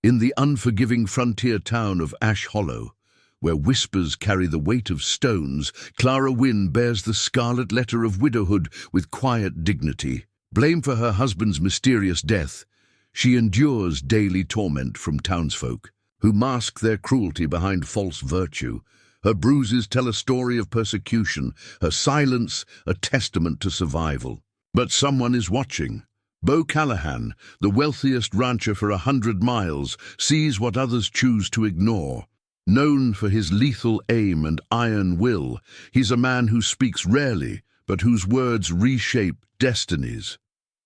In the unforgiving frontier town of Ash Hollow, where whispers carry the weight of stones, Clara Wynn bears the scarlet letter of widowhood with quiet dignity. Blamed for her husband's mysterious death, she endures daily torment from townsfolk, who mask their cruelty behind false virtue. Her bruises tell a story of persecution, her silence a testament to survival. But someone is watching. Beau Callahan, the wealthiest rancher for 100 miles, sees what others choose to ignore. Known for his lethal aim and iron will, he's a man who speaks rarely, but whose words reshape destinies.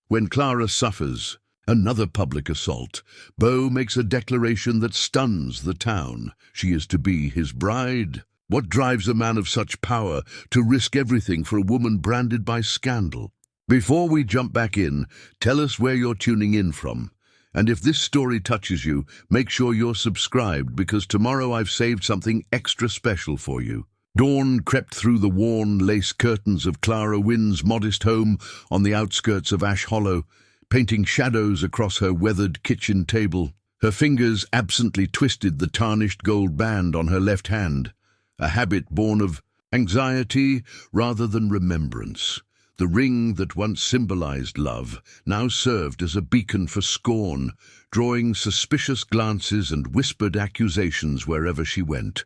When Clara suffers another public assault, Beau makes a declaration that stuns the town. She is to be his bride. What drives a man of such power to risk everything for a woman branded by scandal? Before we jump back in, tell us where you're tuning in from. And if this story touches you, make sure you're subscribed, because tomorrow I've saved something extra special for you. Dawn crept through the worn lace curtains of Clara Wynn's modest home on the outskirts of Ash Hollow, painting shadows across her weathered kitchen table. Her fingers absently twisted the tarnished gold band on her left hand, a habit born of anxiety rather than remembrance. The ring that once symbolized love now served as a beacon for scorn, drawing suspicious glances and whispered accusations wherever she went.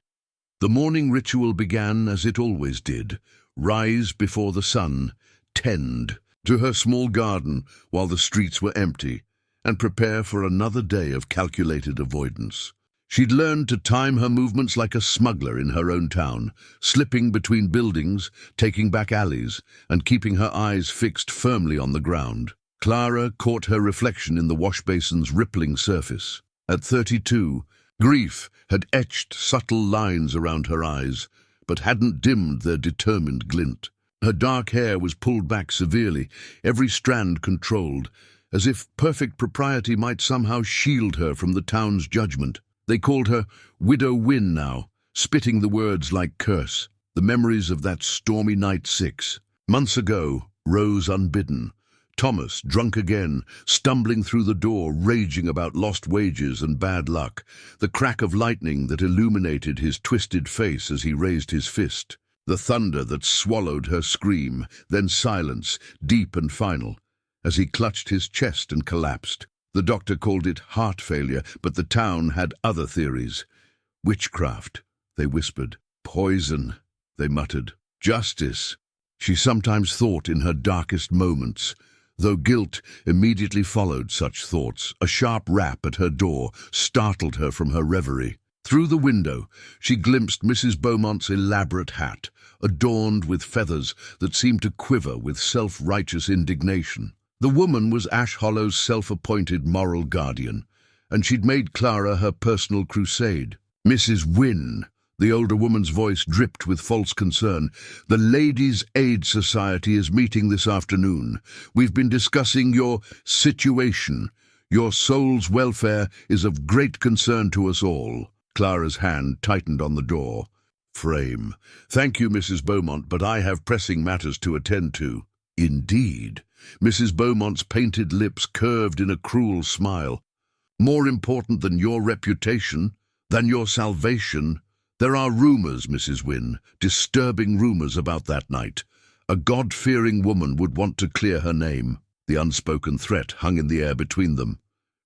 The morning ritual began as it always did: rise before the sun, tend to her small garden while the streets were empty, and prepare for another day of calculated avoidance. She'd learned to time her movements like a smuggler in her own town, slipping between buildings, taking back alleys, and keeping her eyes fixed firmly on the ground. Clara caught her reflection in the washbasin's rippling surface. At 32, grief had etched subtle lines around her eyes, but hadn't dimmed their determined glint. Her dark hair was pulled back severely, every strand controlled, as if perfect propriety might somehow shield her from the town's judgment. They called her Widow Wynn now, spitting the words like curse. The memories of that stormy night 6 months ago rose unbidden. Thomas, drunk again, stumbling through the door, raging about lost wages and bad luck, the crack of lightning that illuminated his twisted face as he raised his fist, the thunder that swallowed her scream, then silence, deep and final, as he clutched his chest and collapsed. The doctor called it heart failure, but the town had other theories. Witchcraft, they whispered. Poison, they muttered. Justice, she sometimes thought in her darkest moments, though guilt immediately followed such thoughts. A sharp rap at her door startled her from her reverie. Through the window, she glimpsed Mrs. Beaumont's elaborate hat, adorned with feathers that seemed to quiver with self-righteous indignation. The woman was Ash Hollow's self-appointed moral guardian, and she'd made Clara her personal crusade. Mrs. Wynn, the older woman's voice dripped with false concern. The Ladies' Aid Society is meeting this afternoon. We've been discussing your situation. Your soul's welfare is of great concern to us all. Clara's hand tightened on the door frame. Thank you, Mrs. Beaumont, but I have pressing matters to attend to. Indeed. Mrs. Beaumont's painted lips curved in a cruel smile. More important than your reputation, than your salvation. There are rumors, Mrs. Wynn, disturbing rumors about that night. A God-fearing woman would want to clear her name. The unspoken threat hung in the air between them.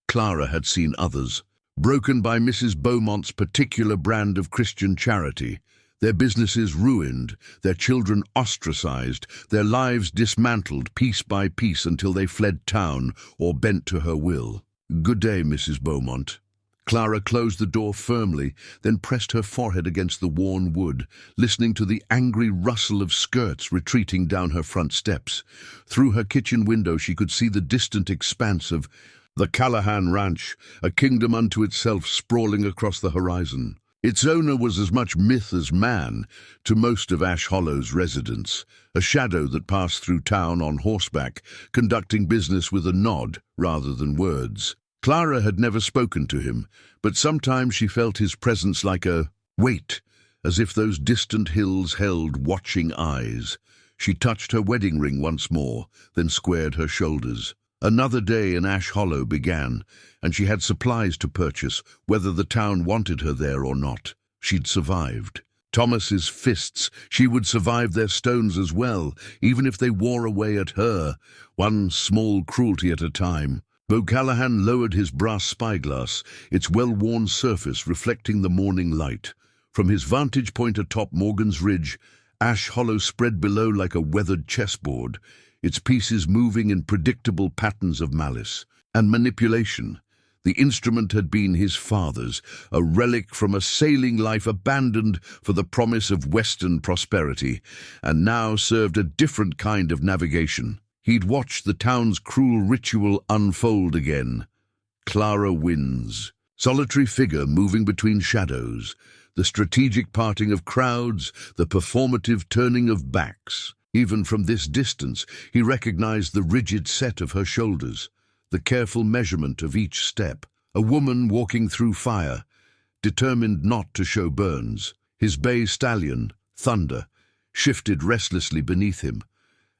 Clara had seen others, broken by Mrs. Beaumont's particular brand of Christian charity. Their businesses ruined, their children ostracized, their lives dismantled piece by piece until they fled town or bent to her will. Good day, Mrs. Beaumont. Clara closed the door firmly, then pressed her forehead against the worn wood, listening to the angry rustle of skirts retreating down her front steps. Through her kitchen window she could see the distant expanse of the Callahan Ranch, a kingdom unto itself sprawling across the horizon. Its owner was as much myth as man to most of Ash Hollow's residents, a shadow that passed through town on horseback, conducting business with a nod rather than words. Clara had never spoken to him, but sometimes she felt his presence like a weight, as if those distant hills held watching eyes. She touched her wedding ring once more, then squared her shoulders. Another day in Ash Hollow began, and she had supplies to purchase, whether the town wanted her there or not. She'd survived. Thomas's fists, she would survive their stones as well, even if they wore away at her, one small cruelty at a time. Beau Callahan lowered his brass spyglass, its well-worn surface reflecting the morning light. From his vantage point atop Morgan's Ridge, Ash Hollow spread below like a weathered chessboard, its pieces moving in predictable patterns of malice and manipulation. The instrument had been his father's, a relic from a sailing life abandoned for the promise of Western prosperity, and now served a different kind of navigation. He'd watched the town's cruel ritual unfold again. Clara Wynn's solitary figure moving between shadows, the strategic parting of crowds, the performative turning of backs. Even from this distance, he recognized the rigid set of her shoulders, the careful measurement of each step. A woman walking through fire, determined not to show burns. His bay stallion, Thunder, shifted restlessly beneath him.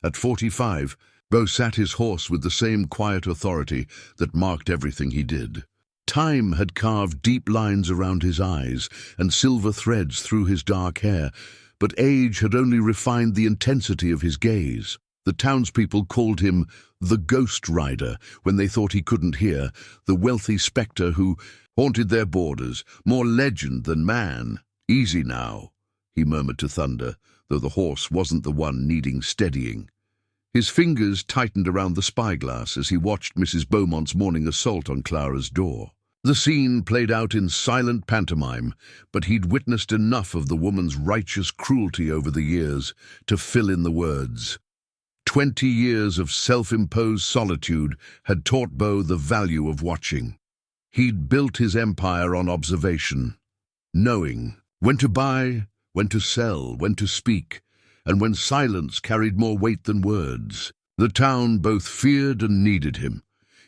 At 45, Beau sat his horse with the same quiet authority that marked everything he did. Time had carved deep lines around his eyes and silver threads through his dark hair, but age had only refined the intensity of his gaze. The townspeople called him the Ghost Rider when they thought he couldn't hear, the wealthy spectre who haunted their borders, more legend than man. "Easy now," he murmured to Thunder, though the horse wasn't the one needing steadying. His fingers tightened around the spyglass as he watched Mrs. Beaumont's morning assault on Clara's door. The scene played out in silent pantomime, but he'd witnessed enough of the woman's righteous cruelty over the years to fill in the words. 20 years of self-imposed solitude had taught Beau the value of watching. He'd built his empire on observation, knowing when to buy, when to sell, when to speak, and when silence carried more weight than words. The town both feared and needed him.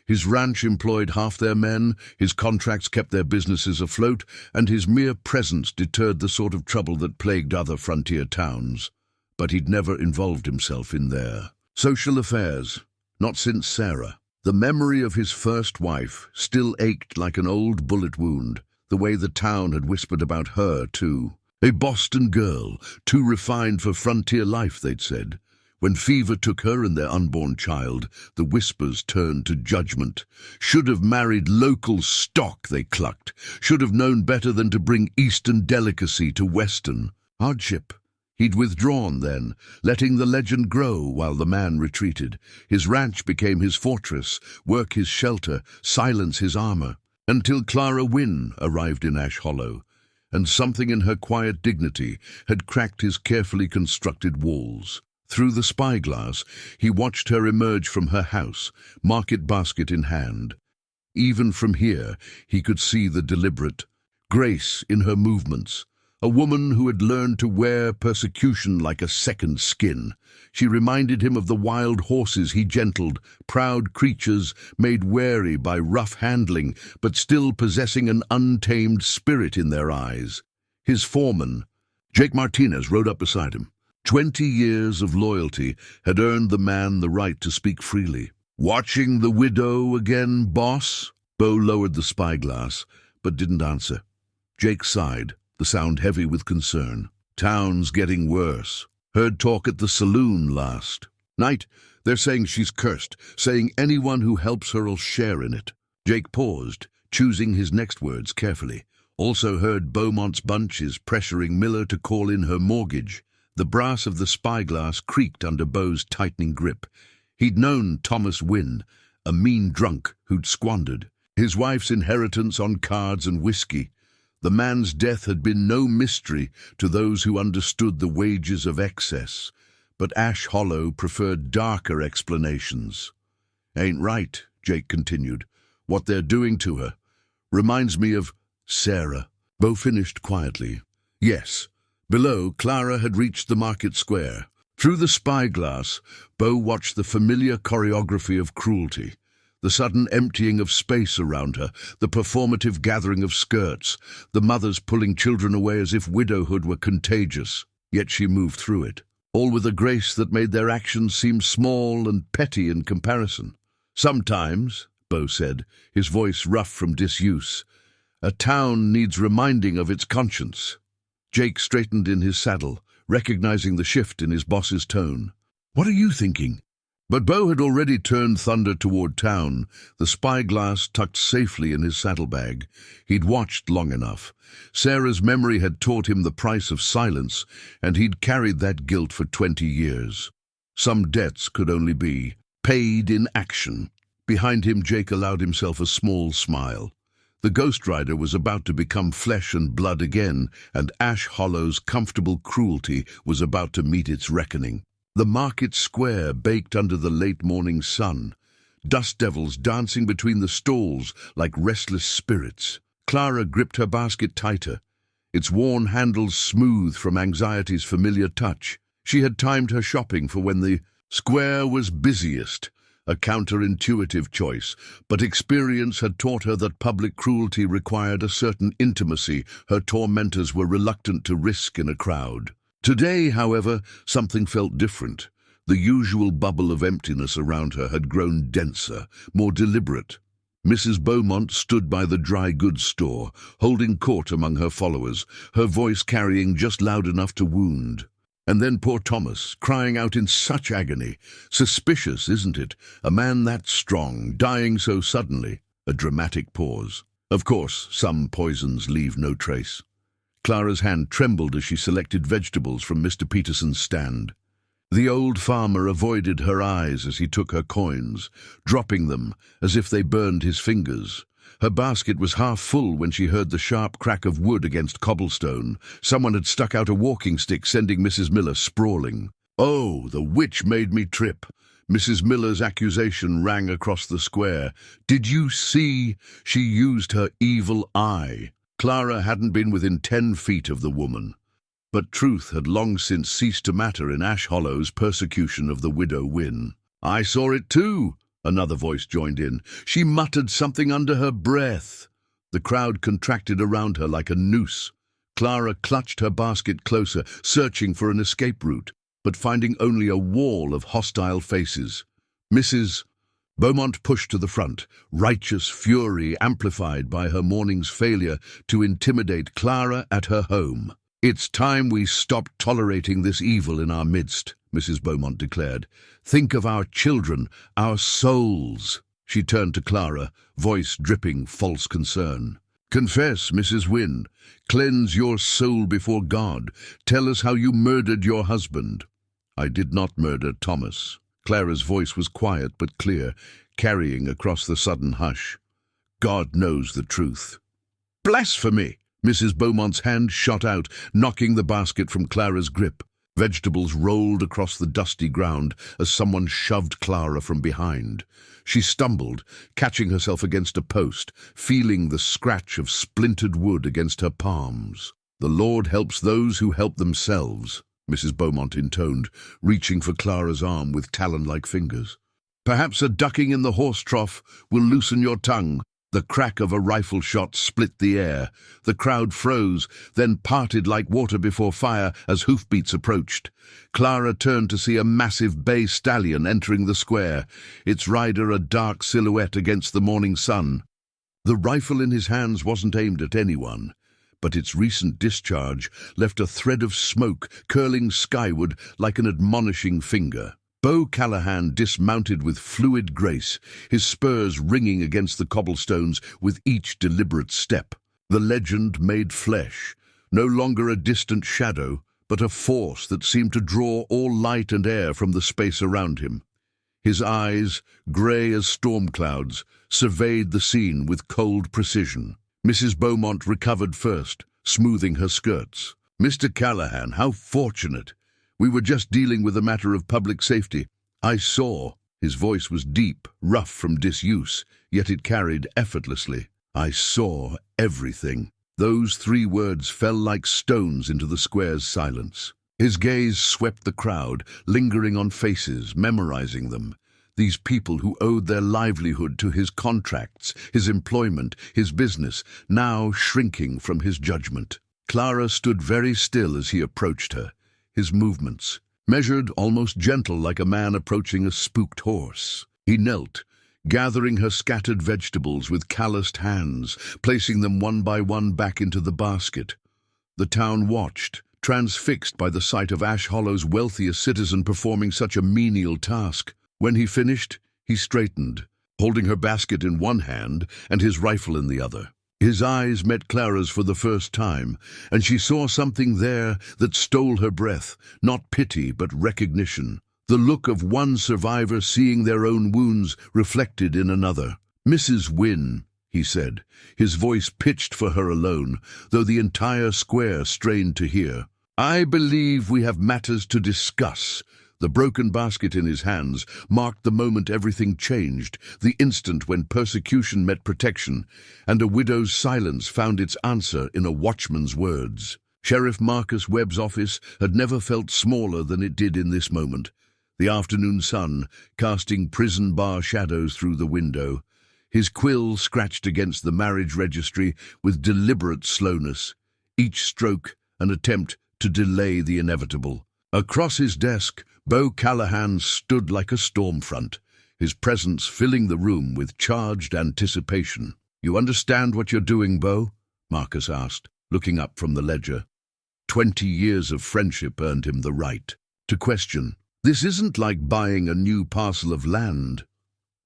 His ranch employed half their men, his contracts kept their businesses afloat, and his mere presence deterred the sort of trouble that plagued other frontier towns. But he'd never involved himself in their social affairs, not since Sarah. The memory of his first wife still ached like an old bullet wound, the way the town had whispered about her, too. A Boston girl, too refined for frontier life, they'd said. When fever took her and their unborn child, the whispers turned to judgment. Should have married local stock, they clucked. Should have known better than to bring Eastern delicacy to Western. Hardship. He'd withdrawn then, letting the legend grow while the man retreated. His ranch became his fortress, work his shelter, silence his armor. Until Clara Wynn arrived in Ash Hollow, and something in her quiet dignity had cracked his carefully constructed walls. Through the spyglass, he watched her emerge from her house, market basket in hand. Even from here, he could see the deliberate grace in her movements. A woman who had learned to wear persecution like a second skin. She reminded him of the wild horses he gentled, proud creatures made wary by rough handling, but still possessing an untamed spirit in their eyes. His foreman, Jake Martinez, rode up beside him. 20 years of loyalty had earned the man the right to speak freely. "Watching the widow again, boss?" Beau lowered the spyglass, but didn't answer. Jake sighed, the sound heavy with concern. "Town's getting worse. Heard talk at the saloon last night. They're saying she's cursed, saying anyone who helps her'll share in it." Jake paused, choosing his next words carefully. Also heard Beaumont's bunch is pressuring Miller to call in her mortgage. The brass of the spyglass creaked under Beau's tightening grip. He'd known Thomas Wynn, a mean drunk who'd squandered his wife's inheritance on cards and whiskey. The man's death had been no mystery to those who understood the wages of excess, but Ash Hollow preferred darker explanations. "Ain't right," Jake continued. "What they're doing to her reminds me of Sarah." Beau finished quietly. Yes. Below, Clara had reached the market square. Through the spyglass, Beau watched the familiar choreography of cruelty. The sudden emptying of space around her, the performative gathering of skirts, the mothers pulling children away as if widowhood were contagious. Yet she moved through it, all with a grace that made their actions seem small and petty in comparison. "Sometimes," Beau said, his voice rough from disuse, "a town needs reminding of its conscience." Jake straightened in his saddle, recognizing the shift in his boss's tone. "What are you thinking?" But Beau had already turned Thunder toward town, the spyglass tucked safely in his saddlebag. He'd watched long enough. Sarah's memory had taught him the price of silence, and he'd carried that guilt for 20 years. Some debts could only be paid in action. Behind him, Jake allowed himself a small smile. The Ghost Rider was about to become flesh and blood again, and Ash Hollow's comfortable cruelty was about to meet its reckoning. The market square baked under the late morning sun, dust devils dancing between the stalls like restless spirits. Clara gripped her basket tighter, its worn handles smooth from anxiety's familiar touch. She had timed her shopping for when the square was busiest, a counterintuitive choice, but experience had taught her that public cruelty required a certain intimacy her tormentors were reluctant to risk in a crowd. Today, however, something felt different. The usual bubble of emptiness around her had grown denser, more deliberate. Mrs. Beaumont stood by the dry goods store, holding court among her followers, her voice carrying just loud enough to wound. And then poor Thomas, crying out in such agony. Suspicious, isn't it? A man that strong, dying so suddenly. A dramatic pause. Of course, some poisons leave no trace. Clara's hand trembled as she selected vegetables from Mr. Peterson's stand. The old farmer avoided her eyes as he took her coins, dropping them as if they burned his fingers. Her basket was half full when she heard the sharp crack of wood against cobblestone. Someone had stuck out a walking stick, sending Mrs. Miller sprawling. "Oh, the witch made me trip." Mrs. Miller's accusation rang across the square. "Did you see? She used her evil eye." Clara hadn't been within 10 feet of the woman, but truth had long since ceased to matter in Ash Hollow's persecution of the widow Wynn. "I saw it too," another voice joined in. "She muttered something under her breath." The crowd contracted around her like a noose. Clara clutched her basket closer, searching for an escape route, but finding only a wall of hostile faces. Mrs. Beaumont pushed to the front, righteous fury amplified by her morning's failure to intimidate Clara at her home. "It's time we stopped tolerating this evil in our midst," Mrs. Beaumont declared. "Think of our children, our souls." She turned to Clara, voice dripping false concern. "Confess, Mrs. Wynn. Cleanse your soul before God. Tell us how you murdered your husband." "I did not murder Thomas." Clara's voice was quiet but clear, carrying across the sudden hush. "God knows the truth." "Blasphemy!" Mrs. Beaumont's hand shot out, knocking the basket from Clara's grip. Vegetables rolled across the dusty ground as someone shoved Clara from behind. She stumbled, catching herself against a post, feeling the scratch of splintered wood against her palms. "The Lord helps those who help themselves," Mrs. Beaumont intoned, reaching for Clara's arm with talon-like fingers. "Perhaps a ducking in the horse trough will loosen your tongue." The crack of a rifle shot split the air. The crowd froze, then parted like water before fire as hoofbeats approached. Clara turned to see a massive bay stallion entering the square, its rider a dark silhouette against the morning sun. The rifle in his hands wasn't aimed at anyone, but its recent discharge left a thread of smoke curling skyward like an admonishing finger. Beau Callahan dismounted with fluid grace, his spurs ringing against the cobblestones with each deliberate step. The legend made flesh, no longer a distant shadow, but a force that seemed to draw all light and air from the space around him. His eyes, grey as storm clouds, surveyed the scene with cold precision. Mrs. Beaumont recovered first, smoothing her skirts. "Mr. Callahan, how fortunate! We were just dealing with a matter of public safety. I saw." His voice was deep, rough from disuse, yet it carried effortlessly. "I saw everything." Those 3 words fell like stones into the square's silence. His gaze swept the crowd, lingering on faces, memorizing them. These people who owed their livelihood to his contracts, his employment, his business, now shrinking from his judgment. Clara stood very still as he approached her, his movements measured, almost gentle, like a man approaching a spooked horse. He knelt, gathering her scattered vegetables with calloused hands, placing them one by one back into the basket. The town watched, transfixed by the sight of Ash Hollow's wealthiest citizen performing such a menial task. When he finished, he straightened, holding her basket in one hand and his rifle in the other. His eyes met Clara's for the first time, and she saw something there that stole her breath, not pity but recognition. The look of one survivor seeing their own wounds reflected in another. "Mrs. Wynn," he said, his voice pitched for her alone, though the entire square strained to hear. "I believe we have matters to discuss." The broken basket in his hands marked the moment everything changed, the instant when persecution met protection, and a widow's silence found its answer in a watchman's words. Sheriff Marcus Webb's office had never felt smaller than it did in this moment, the afternoon sun casting prison bar shadows through the window. His quill scratched against the marriage registry with deliberate slowness, each stroke an attempt to delay the inevitable. Across his desk, Beau Callahan stood like a storm front, his presence filling the room with charged anticipation. "You understand what you're doing, Beau?" Marcus asked, looking up from the ledger. 20 years of friendship earned him the right to question. "This isn't like buying a new parcel of land."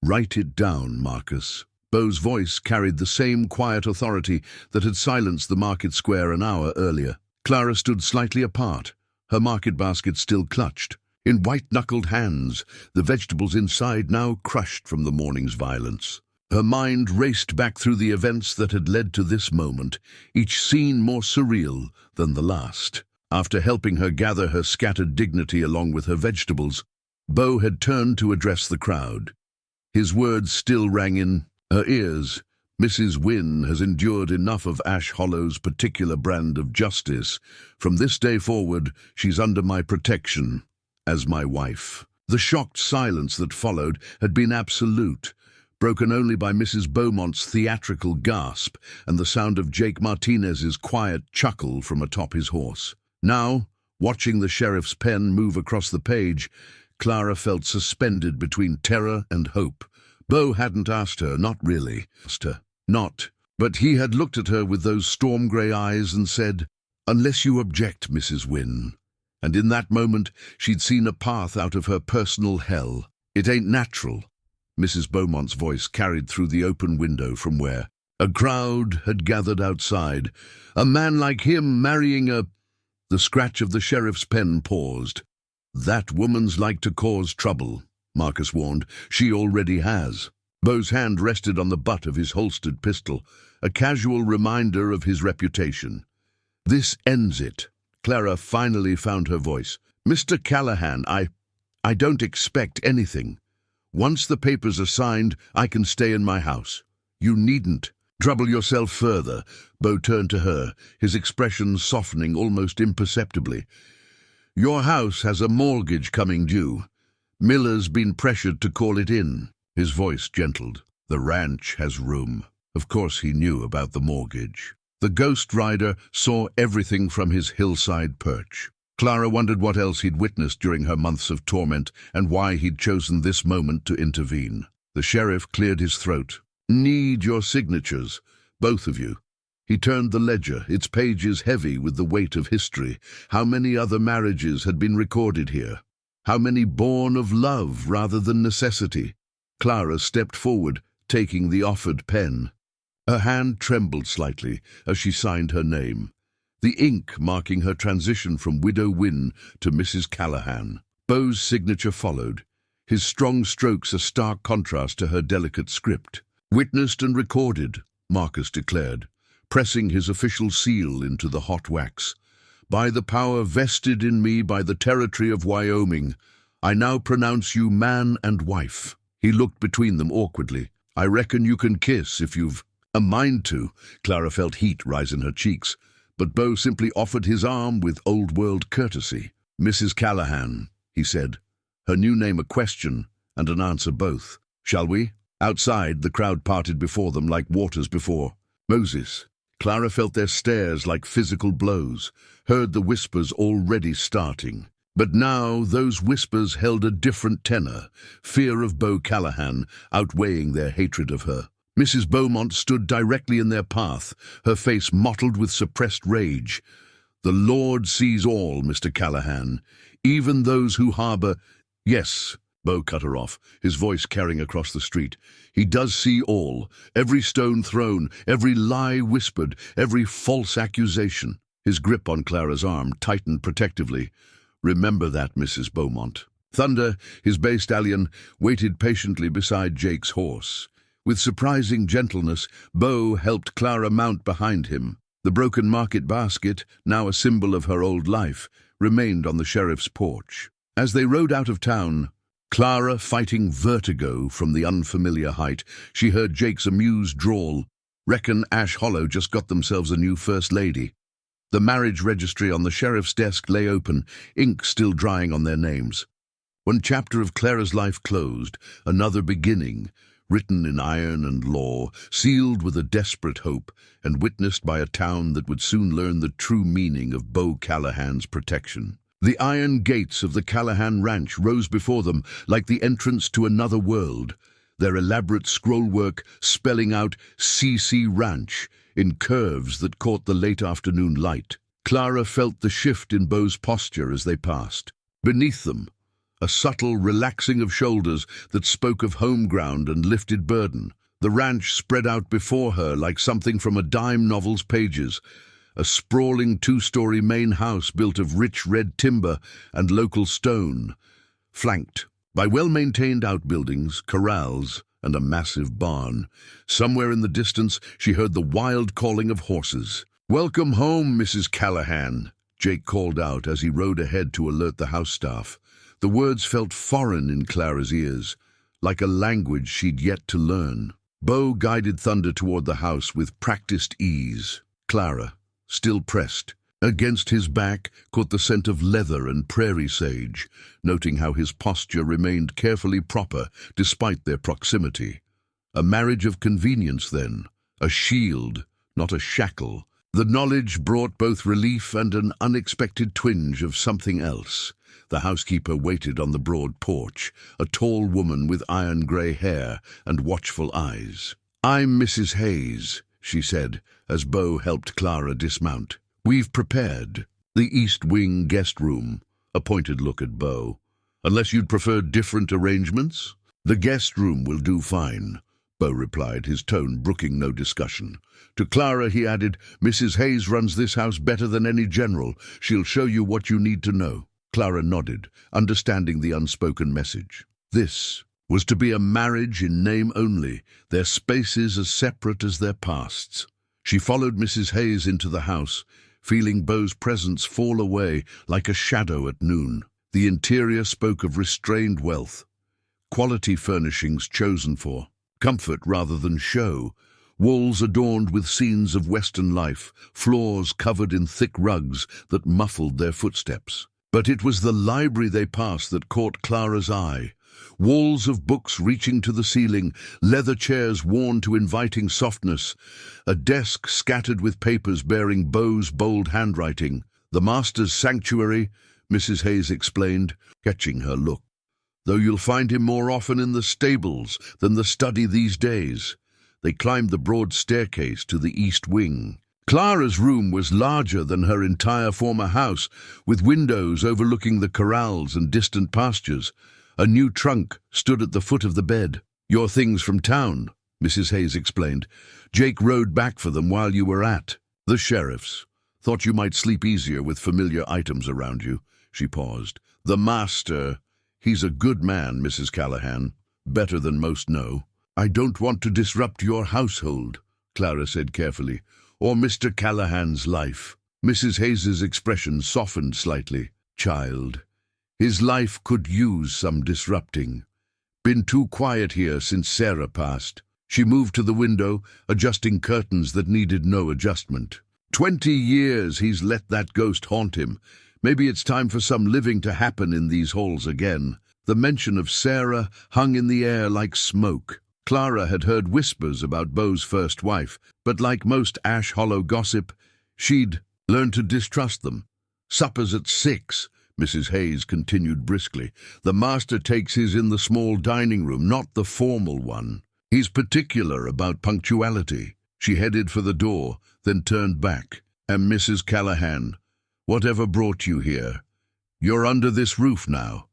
"Write it down, Marcus." Beau's voice carried the same quiet authority that had silenced the market square an hour earlier. Clara stood slightly apart, her market basket still clutched. In white-knuckled hands, the vegetables inside now crushed from the morning's violence. Her mind raced back through the events that had led to this moment, each scene more surreal than the last. After helping her gather her scattered dignity along with her vegetables, Beau had turned to address the crowd. His words still rang in her ears. "Mrs. Wynn has endured enough of Ash Hollow's particular brand of justice. From this day forward, she's under my protection as my wife." The shocked silence that followed had been absolute, broken only by Mrs. Beaumont's theatrical gasp and the sound of Jake Martinez's quiet chuckle from atop his horse. Now, watching the sheriff's pen move across the page, Clara felt suspended between terror and hope. Beau hadn't asked her, not really, but he had looked at her with those storm-grey eyes and said, "Unless you object, Mrs. Wynn." And in that moment, she'd seen a path out of her personal hell. "It ain't natural." Mrs. Beaumont's voice carried through the open window from where a crowd had gathered outside. "A man like him marrying a—" The scratch of the sheriff's pen paused. "That woman's like to cause trouble," Marcus warned. "She already has." Beau's hand rested on the butt of his holstered pistol, a casual reminder of his reputation. "This ends it." Clara finally found her voice. "Mr. Callahan, I don't expect anything. Once the papers are signed, I can stay in my house. You needn't trouble yourself further." Beau turned to her, his expression softening almost imperceptibly. "Your house has a mortgage coming due. Miller's been pressured to call it in." His voice gentled. "The ranch has room." Of course he knew about the mortgage. The ghost rider saw everything from his hillside perch. Clara wondered what else he'd witnessed during her months of torment and why he'd chosen this moment to intervene. The sheriff cleared his throat. "Need your signatures, both of you." He turned the ledger, its pages heavy with the weight of history. How many other marriages had been recorded here? How many born of love rather than necessity? Clara stepped forward, taking the offered pen. Her hand trembled slightly as she signed her name, the ink marking her transition from Widow Wynn to Mrs. Callahan. Beau's signature followed, his strong strokes a stark contrast to her delicate script. "Witnessed and recorded," Marcus declared, pressing his official seal into the hot wax. "By the power vested in me by the territory of Wyoming, I now pronounce you man and wife." He looked between them awkwardly. "I reckon you can kiss if you've a mind to." Clara felt heat rise in her cheeks, but Beau simply offered his arm with old-world courtesy. "Mrs. Callahan," he said, her new name a question and an answer both. "Shall we?" Outside, the crowd parted before them like waters before Moses. Clara felt their stares like physical blows, heard the whispers already starting. But now those whispers held a different tenor, fear of Beau Callahan outweighing their hatred of her. Mrs. Beaumont stood directly in their path, her face mottled with suppressed rage. "The Lord sees all, Mr. Callahan, even those who harbor—" "Yes," Beau cut her off, his voice carrying across the street. "He does see all, every stone thrown, every lie whispered, every false accusation." His grip on Clara's arm tightened protectively. "Remember that, Mrs. Beaumont." Thunder, his bay stallion, waited patiently beside Jake's horse. With surprising gentleness, Beau helped Clara mount behind him. The broken market basket, now a symbol of her old life, remained on the sheriff's porch. As they rode out of town, Clara fighting vertigo from the unfamiliar height, she heard Jake's amused drawl, "Reckon Ash Hollow just got themselves a new first lady." The marriage registry on the sheriff's desk lay open, ink still drying on their names. One chapter of Clara's life closed, another beginning, written in iron and law, sealed with a desperate hope, and witnessed by a town that would soon learn the true meaning of Beau Callahan's protection. The iron gates of the Callahan ranch rose before them like the entrance to another world, their elaborate scrollwork spelling out CC Ranch in curves that caught the late afternoon light. Clara felt the shift in Beau's posture as they passed. Beneath them, a subtle relaxing of shoulders that spoke of home ground and lifted burden. The ranch spread out before her like something from a dime novel's pages, a sprawling two-story main house built of rich red timber and local stone, flanked by well-maintained outbuildings, corrals, and a massive barn. Somewhere in the distance, she heard the wild calling of horses. "Welcome home, Mrs. Callahan," Jake called out as he rode ahead to alert the house staff. The words felt foreign in Clara's ears, like a language she'd yet to learn. Beau guided Thunder toward the house with practiced ease. Clara, still pressed, against his back caught the scent of leather and prairie sage, noting how his posture remained carefully proper despite their proximity. A marriage of convenience, then, a shield, not a shackle. The knowledge brought both relief and an unexpected twinge of something else. The housekeeper waited on the broad porch, a tall woman with iron-grey hair and watchful eyes. "I'm Mrs. Hayes," she said, as Beau helped Clara dismount. "We've prepared the East Wing guest room," a pointed look at Beau. "Unless you'd prefer different arrangements?" "The guest room will do fine," Beau replied, his tone brooking no discussion. To Clara he added, "Mrs. Hayes runs this house better than any general. She'll show you what you need to know." Clara nodded, understanding the unspoken message. This was to be a marriage in name only, their spaces as separate as their pasts. She followed Mrs. Hayes into the house, feeling Beau's presence fall away like a shadow at noon. The interior spoke of restrained wealth, quality furnishings chosen for comfort rather than show, walls adorned with scenes of Western life, floors covered in thick rugs that muffled their footsteps. But it was the library they passed that caught Clara's eye. Walls of books reaching to the ceiling, leather chairs worn to inviting softness, a desk scattered with papers bearing Beau's bold handwriting. "The master's sanctuary," Mrs. Hayes explained, catching her look. "Though you'll find him more often in the stables than the study these days." They climbed the broad staircase to the East Wing. Clara's room was larger than her entire former house, with windows overlooking the corrals and distant pastures. A new trunk stood at the foot of the bed. "Your things from town," Mrs. Hayes explained. "Jake rode back for them while you were at the sheriff's. Thought you might sleep easier with familiar items around you." She paused. "The master, he's a good man, Mrs. Callahan. Better than most know." "I don't want to disrupt your household," Clara said carefully, "or Mr. Callahan's life." Mrs. Hayes's expression softened slightly. "Child, his life could use some disrupting. Been too quiet here since Sarah passed." She moved to the window, adjusting curtains that needed no adjustment. 20 years he's let that ghost haunt him. Maybe it's time for some living to happen in these halls again. The mention of Sarah hung in the air like smoke. Clara had heard whispers about Beau's first wife, but like most Ash Hollow gossip, she'd learned to distrust them. Suppers at 6, Mrs. Hayes continued briskly. The master takes his in the small dining room, not the formal one. He's particular about punctuality. She headed for the door, then turned back. And Mrs. Callahan, whatever brought you here? You're under this roof now.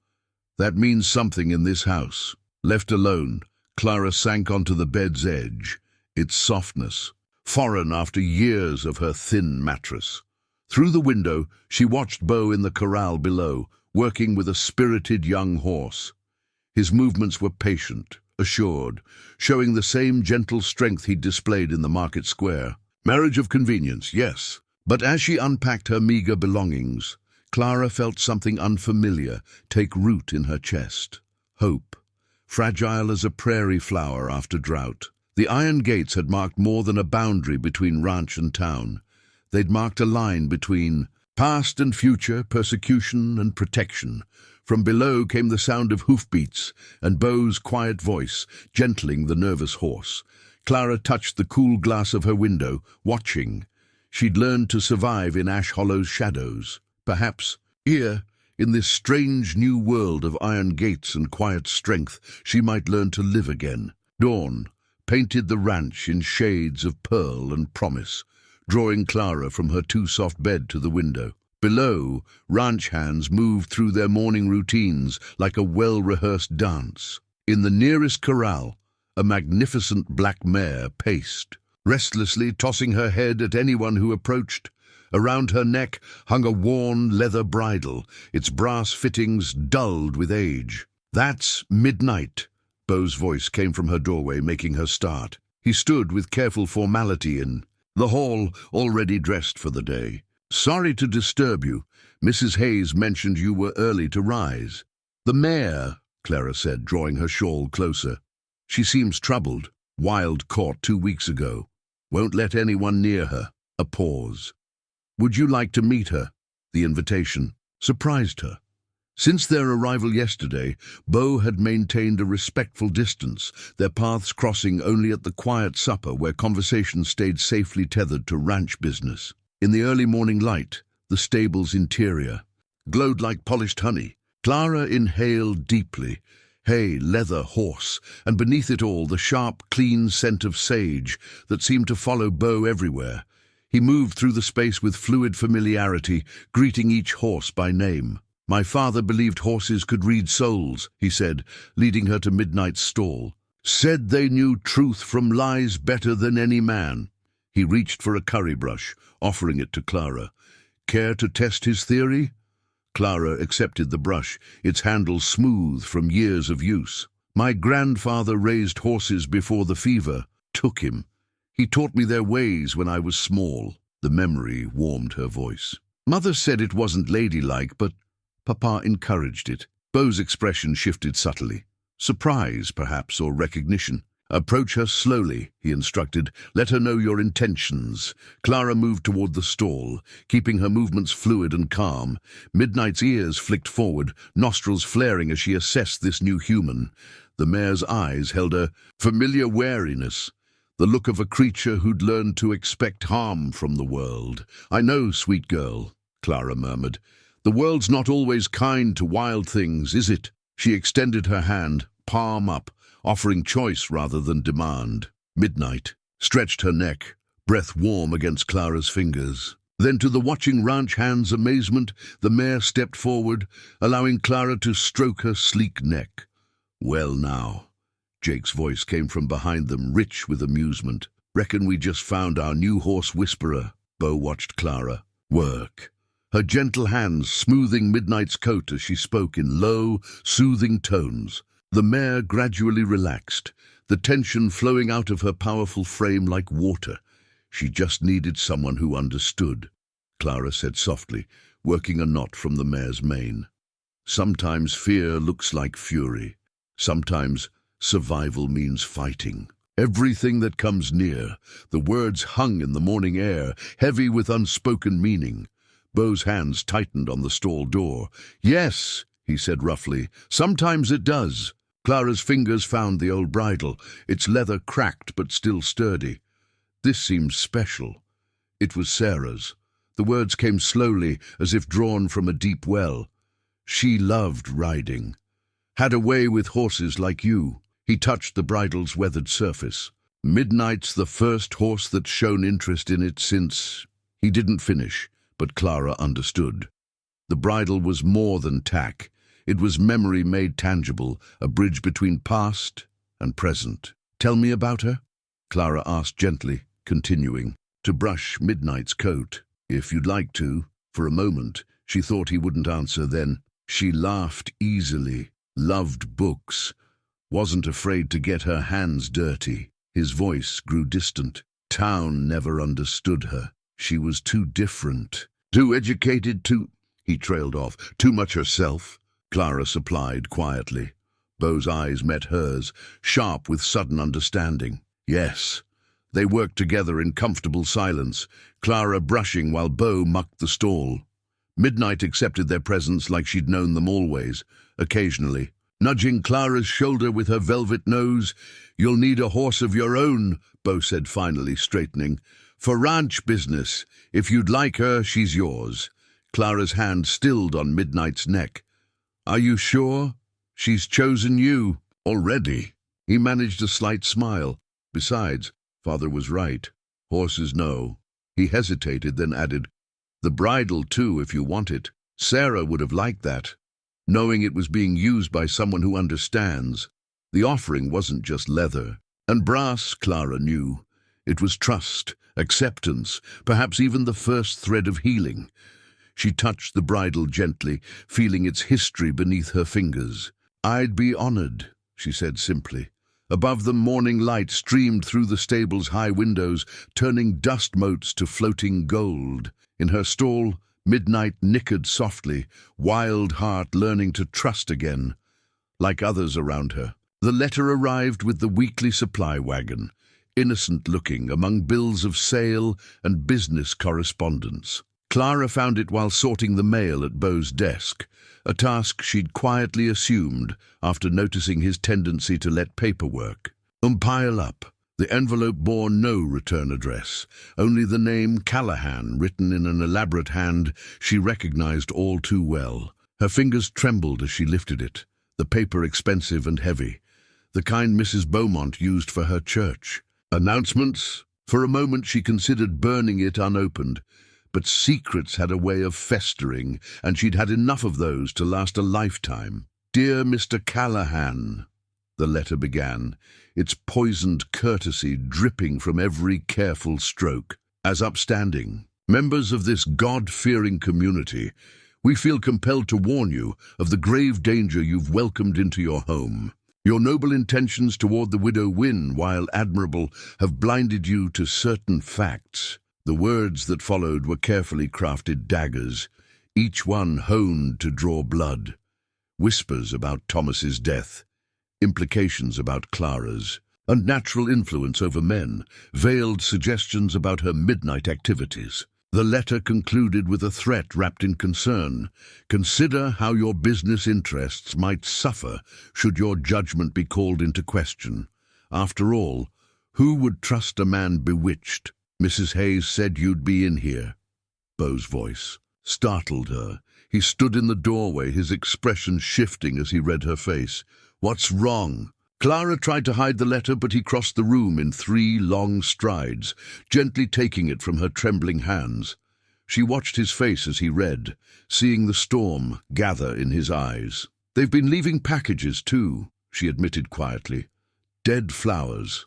That means something in this house. Left alone, Clara sank onto the bed's edge, its softness, foreign after years of her thin mattress. Through the window, she watched Beau in the corral below, working with a spirited young horse. His movements were patient, assured, showing the same gentle strength he'd displayed in the market square. Marriage of convenience, yes. But as she unpacked her meager belongings, Clara felt something unfamiliar take root in her chest. Hope, fragile as a prairie flower after drought. The iron gates had marked more than a boundary between ranch and town. They'd marked a line between past and future, persecution and protection. From below came the sound of hoofbeats and Beau's quiet voice, gentling the nervous horse. Clara touched the cool glass of her window, watching. She'd learned to survive in Ash Hollow's shadows. Perhaps, here, in this strange new world of iron gates and quiet strength, she might learn to live again. Dawn painted the ranch in shades of pearl and promise, drawing Clara from her too-soft bed to the window. Below, ranch hands moved through their morning routines like a well-rehearsed dance. In the nearest corral, a magnificent black mare paced, restlessly tossing her head at anyone who approached. Around her neck hung a worn leather bridle, its brass fittings dulled with age. "That's Midnight," Beau's voice came from her doorway, making her start. He stood with careful formality in the hall, already dressed for the day. "Sorry to disturb you. Mrs. Hayes mentioned you were early to rise." "The mare," Clara said, drawing her shawl closer. "She seems troubled. Wild caught 2 weeks ago. Won't let anyone near her." A pause. "Would you like to meet her?" The invitation surprised her. Since their arrival yesterday, Beau had maintained a respectful distance, their paths crossing only at the quiet supper where conversation stayed safely tethered to ranch business. In the early morning light, the stable's interior glowed like polished honey. Clara inhaled deeply. Hay, leather, horse, and beneath it all the sharp, clean scent of sage that seemed to follow Beau everywhere. He moved through the space with fluid familiarity, greeting each horse by name. "My father believed horses could read souls," he said, leading her to Midnight's stall. "Said they knew truth from lies better than any man." He reached for a curry brush, offering it to Clara. "Care to test his theory?" Clara accepted the brush, its handle smooth from years of use. "My grandfather raised horses before the fever. Took him. He taught me their ways when I was small." The memory warmed her voice. "Mother said it wasn't ladylike, but Papa encouraged it." Beau's expression shifted subtly. Surprise, perhaps, or recognition. "Approach her slowly," he instructed. "Let her know your intentions." Clara moved toward the stall, keeping her movements fluid and calm. Midnight's ears flicked forward, nostrils flaring as she assessed this new human. The mare's eyes held a familiar wariness, the look of a creature who'd learned to expect harm from the world. "I know, sweet girl," Clara murmured. "The world's not always kind to wild things, is it?" She extended her hand, palm up, offering choice rather than demand. Midnight stretched her neck, breath warm against Clara's fingers. Then, to the watching ranch hand's amazement, the mare stepped forward, allowing Clara to stroke her sleek neck. "Well now," Jake's voice came from behind them, rich with amusement. "Reckon we just found our new horse whisperer." Beau watched Clara work, her gentle hands smoothing Midnight's coat as she spoke in low, soothing tones. The mare gradually relaxed, the tension flowing out of her powerful frame like water. She just needed someone who understood, Clara said softly, working a knot from the mare's mane. "Sometimes fear looks like fury. Sometimes survival means fighting. Everything that comes near." The words hung in the morning air, heavy with unspoken meaning. Beau's hands tightened on the stall door. "Yes," he said roughly, "sometimes it does." Clara's fingers found the old bridle, its leather cracked but still sturdy. This seemed special. It was Sarah's. The words came slowly, as if drawn from a deep well. She loved riding. Had a way with horses like you. He touched the bridle's weathered surface. Midnight's the first horse that's shown interest in it since... He didn't finish, but Clara understood. The bridle was more than tack. It was memory made tangible, a bridge between past and present. Tell me about her? Clara asked gently, continuing to brush Midnight's coat. If you'd like to. For a moment, she thought he wouldn't answer. Then she laughed easily, loved books, wasn't afraid to get her hands dirty. His voice grew distant. Town never understood her. She was too different, too educated, He trailed off. Too much herself, Clara supplied quietly. Beau's eyes met hers, sharp with sudden understanding. Yes. They worked together in comfortable silence, Clara brushing while Beau mucked the stall. Midnight accepted their presence like she'd known them always, occasionally. Nudging Clara's shoulder with her velvet nose, "You'll need a horse of your own," Beau said finally, straightening. "For ranch business. If you'd like her, she's yours." Clara's hand stilled on Midnight's neck. "Are you sure? She's chosen you already." He managed a slight smile. Besides, Father was right. Horses no. He hesitated, then added, "The bridle too, if you want it. Sarah would have liked that." Knowing it was being used by someone who understands. The offering wasn't just leather. And brass, Clara knew. It was trust, acceptance, perhaps even the first thread of healing. She touched the bridle gently, feeling its history beneath her fingers. "I'd be honored," she said simply. Above them, morning light streamed through the stable's high windows, turning dust motes to floating gold. In her stall, Midnight nickered softly, wild heart learning to trust again. Like others around her, the letter arrived with the weekly supply wagon, innocent-looking among bills of sale and business correspondence. Clara found it while sorting the mail at Beau's desk, a task she'd quietly assumed after noticing his tendency to let paperwork pile up. The envelope bore no return address, only the name Callahan written in an elaborate hand she recognized all too well. Her fingers trembled as she lifted it, the paper expensive and heavy, the kind Mrs. Beaumont used for her church. Announcements? For a moment she considered burning it unopened, but secrets had a way of festering, and she'd had enough of those to last a lifetime. "Dear Mr. Callahan," the letter began, its poisoned courtesy dripping from every careful stroke. "As upstanding members of this God-fearing community, we feel compelled to warn you of the grave danger you've welcomed into your home. Your noble intentions toward the widow Wynn, while admirable, have blinded you to certain facts." The words that followed were carefully crafted daggers, each one honed to draw blood. Whispers about Thomas's death, implications about Clara's, unnatural influence over men, veiled suggestions about her midnight activities. The letter concluded with a threat wrapped in concern. "Consider how your business interests might suffer should your judgment be called into question. After all, who would trust a man bewitched? Mrs. Hayes said you'd be in here." Beau's voice startled her. He stood in the doorway, his expression shifting as he read her face. "What's wrong?" Clara tried to hide the letter, but he crossed the room in 3 long strides, gently taking it from her trembling hands. She watched his face as he read, seeing the storm gather in his eyes. "They've been leaving packages too," she admitted quietly. "Dead flowers,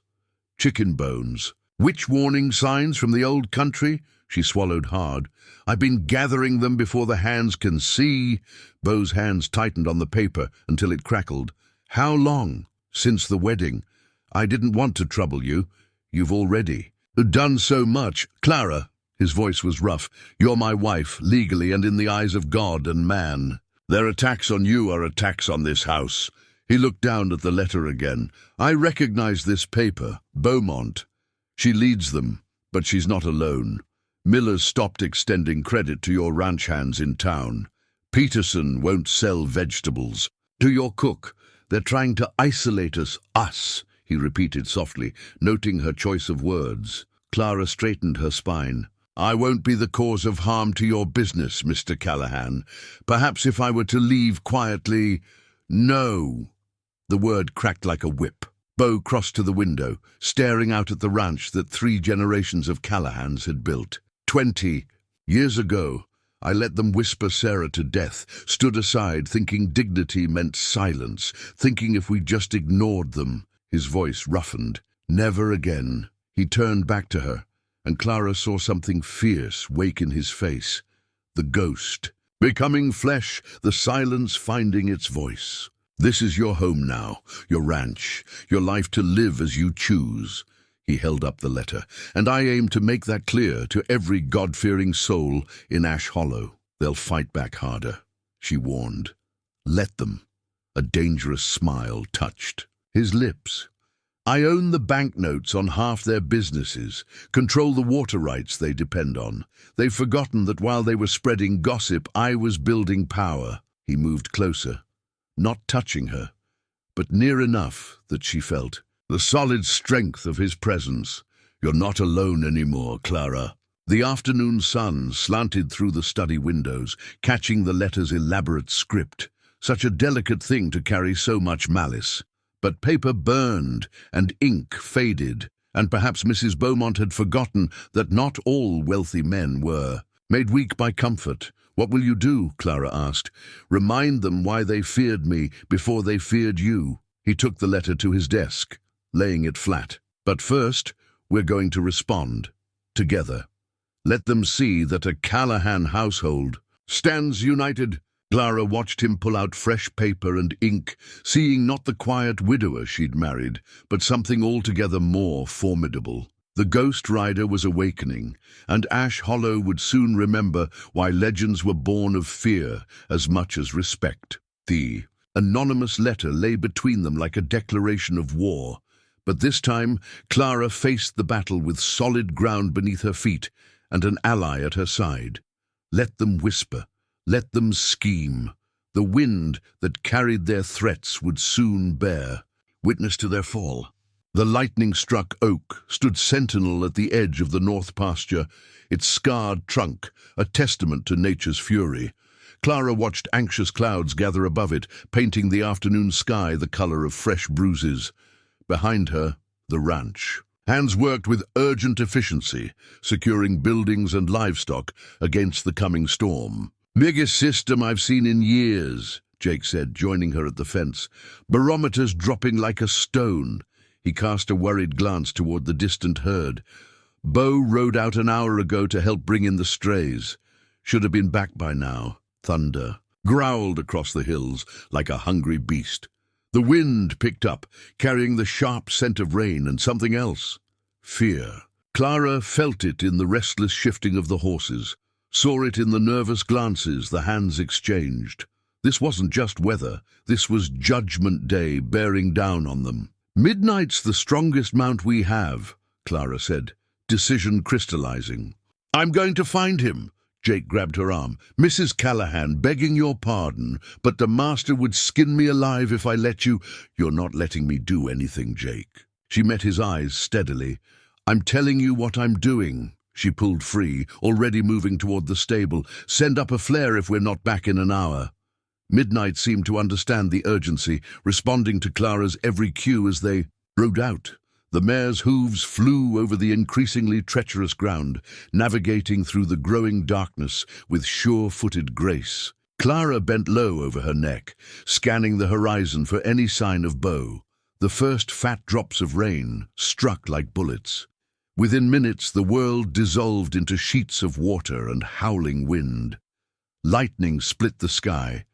chicken bones. Witch warning signs from the old country?" She swallowed hard. "I've been gathering them before the hands can see." Beau's hands tightened on the paper until it crackled. "How long?" "Since the wedding. I didn't want to trouble you. You've already done so much." "Clara," his voice was rough, "you're my wife, legally and in the eyes of God and man. Their attacks on you are attacks on this house." He looked down at the letter again. "I recognize this paper, Beaumont. She leads them, but she's not alone. Miller's stopped extending credit to your ranch hands in town. Peterson won't sell vegetables to your cook. They're trying to isolate us, he repeated softly, noting her choice of words. Clara straightened her spine. I won't be the cause of harm to your business, Mr. Callahan. Perhaps if I were to leave quietly— No. The word cracked like a whip. Beau crossed to the window, staring out at the ranch that 3 generations of Callahans had built. 20 years ago, I let them whisper Sarah to death, stood aside thinking dignity meant silence, thinking if we just ignored them. His voice roughened. Never again. He turned back to her, and Clara saw something fierce wake in his face. The ghost. Becoming flesh, the silence finding its voice. This is your home now, your ranch, your life to live as you choose. He held up the letter, and I aim to make that clear to every God-fearing soul in Ash Hollow. They'll fight back harder, she warned. Let them. A dangerous smile touched his lips. I own the banknotes on half their businesses, control the water rights they depend on. They've forgotten that while they were spreading gossip, I was building power. He moved closer, not touching her, but near enough that she felt the solid strength of his presence. You're not alone anymore, Clara. The afternoon sun slanted through the study windows, catching the letter's elaborate script. Such a delicate thing to carry so much malice. But paper burned and ink faded, and perhaps Mrs. Beaumont had forgotten that not all wealthy men were. Made weak by comfort. What will you do? Clara asked. Remind them why they feared me before they feared you. He took the letter to his desk, laying it flat. But first, we're going to respond. Together. Let them see that a Callahan household stands united. Clara watched him pull out fresh paper and ink, seeing not the quiet widower she'd married, but something altogether more formidable. The ghost rider was awakening, and Ash Hollow would soon remember why legends were born of fear as much as respect. The anonymous letter lay between them like a declaration of war, but this time Clara faced the battle with solid ground beneath her feet and an ally at her side. Let them whisper. Let them scheme. The wind that carried their threats would soon bear witness to their fall. The lightning-struck oak stood sentinel at the edge of the north pasture, its scarred trunk a testament to nature's fury. Clara watched anxious clouds gather above it, painting the afternoon sky the color of fresh bruises. Behind her, the ranch. Hands worked with urgent efficiency, securing buildings and livestock against the coming storm. Biggest system I've seen in years, Jake said, joining her at the fence. Barometers dropping like a stone. He cast a worried glance toward the distant herd. Beau rode out an hour ago to help bring in the strays. Should have been back by now. Thunder growled across the hills like a hungry beast. The wind picked up, carrying the sharp scent of rain and something else. Fear. Clara felt it in the restless shifting of the horses. Saw it in the nervous glances the hands exchanged. This wasn't just weather, this was Judgment Day bearing down on them. Midnight's the strongest mount we have, Clara said, decision crystallizing. I'm going to find him. Jake grabbed her arm. Mrs. Callahan, begging your pardon, but the master would skin me alive if I let you. You're not letting me do anything, Jake. She met his eyes steadily. I'm telling you what I'm doing. She pulled free, already moving toward the stable. Send up a flare if we're not back in an hour. Midnight seemed to understand the urgency, responding to Clara's every cue as they rode out. The mare's hooves flew over the increasingly treacherous ground, navigating through the growing darkness with sure-footed grace. Clara bent low over her neck, scanning the horizon for any sign of Beau. The first fat drops of rain struck like bullets. Within minutes, the world dissolved into sheets of water and howling wind. Lightning split the sky,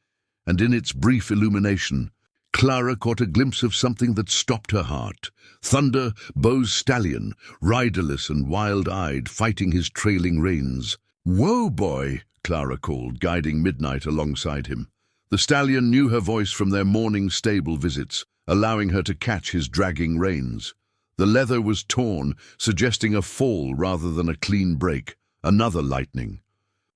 and in its brief illumination, Clara caught a glimpse of something that stopped her heart. Thunder, Beau's stallion, riderless and wild-eyed, fighting his trailing reins. "Whoa, boy!" Clara called, guiding Midnight alongside him. The stallion knew her voice from their morning stable visits, allowing her to catch his dragging reins. The leather was torn, suggesting a fall rather than a clean break. Another lightning.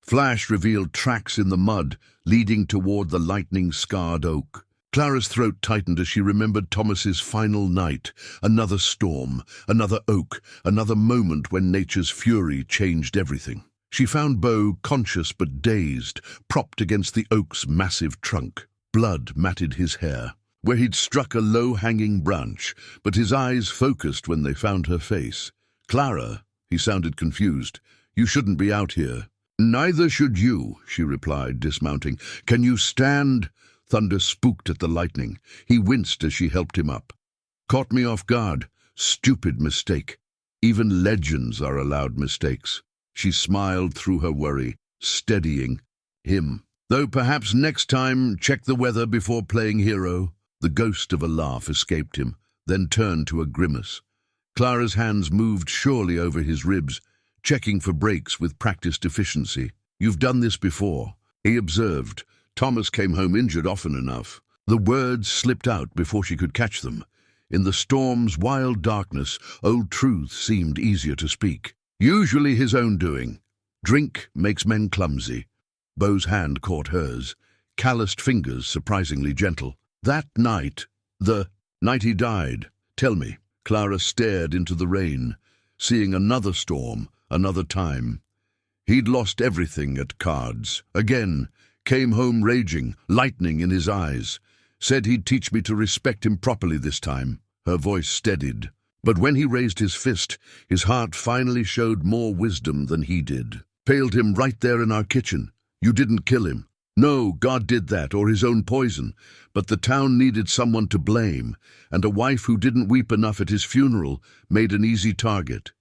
Flash revealed tracks in the mud, leading toward the lightning-scarred oak. Clara's throat tightened as she remembered Thomas's final night. Another storm, another oak, another moment when nature's fury changed everything. She found Beau conscious but dazed, propped against the oak's massive trunk. Blood matted his hair, where he'd struck a low-hanging branch, but his eyes focused when they found her face. "Clara," he sounded confused, "you shouldn't be out here." "Neither should you," she replied, dismounting. "Can you stand?" Thunder spooked at the lightning. He winced as she helped him up. "Caught me off guard. Stupid mistake. Even legends are allowed mistakes." She smiled through her worry, steadying him. "Though perhaps next time check the weather before playing hero." The ghost of a laugh escaped him, then turned to a grimace. Clara's hands moved surely over his ribs, checking for breaks with practiced efficiency. "You've done this before," he observed. "Thomas came home injured often enough." The words slipped out before she could catch them. In the storm's wild darkness, old truth seemed easier to speak. "Usually his own doing. Drink makes men clumsy." Beau's hand caught hers, calloused fingers surprisingly gentle. "That night, the night he died, tell me." Clara stared into the rain, seeing another storm, another time. "He'd lost everything at cards. Again, came home raging, lightning in his eyes. Said he'd teach me to respect him properly this time." Her voice steadied. But when he raised his fist, his heart finally showed more wisdom than he did. "Paled him right there in our kitchen. You didn't kill him. No, God did that, or his own poison. But the town needed someone to blame, and a wife who didn't weep enough at his funeral made an easy target."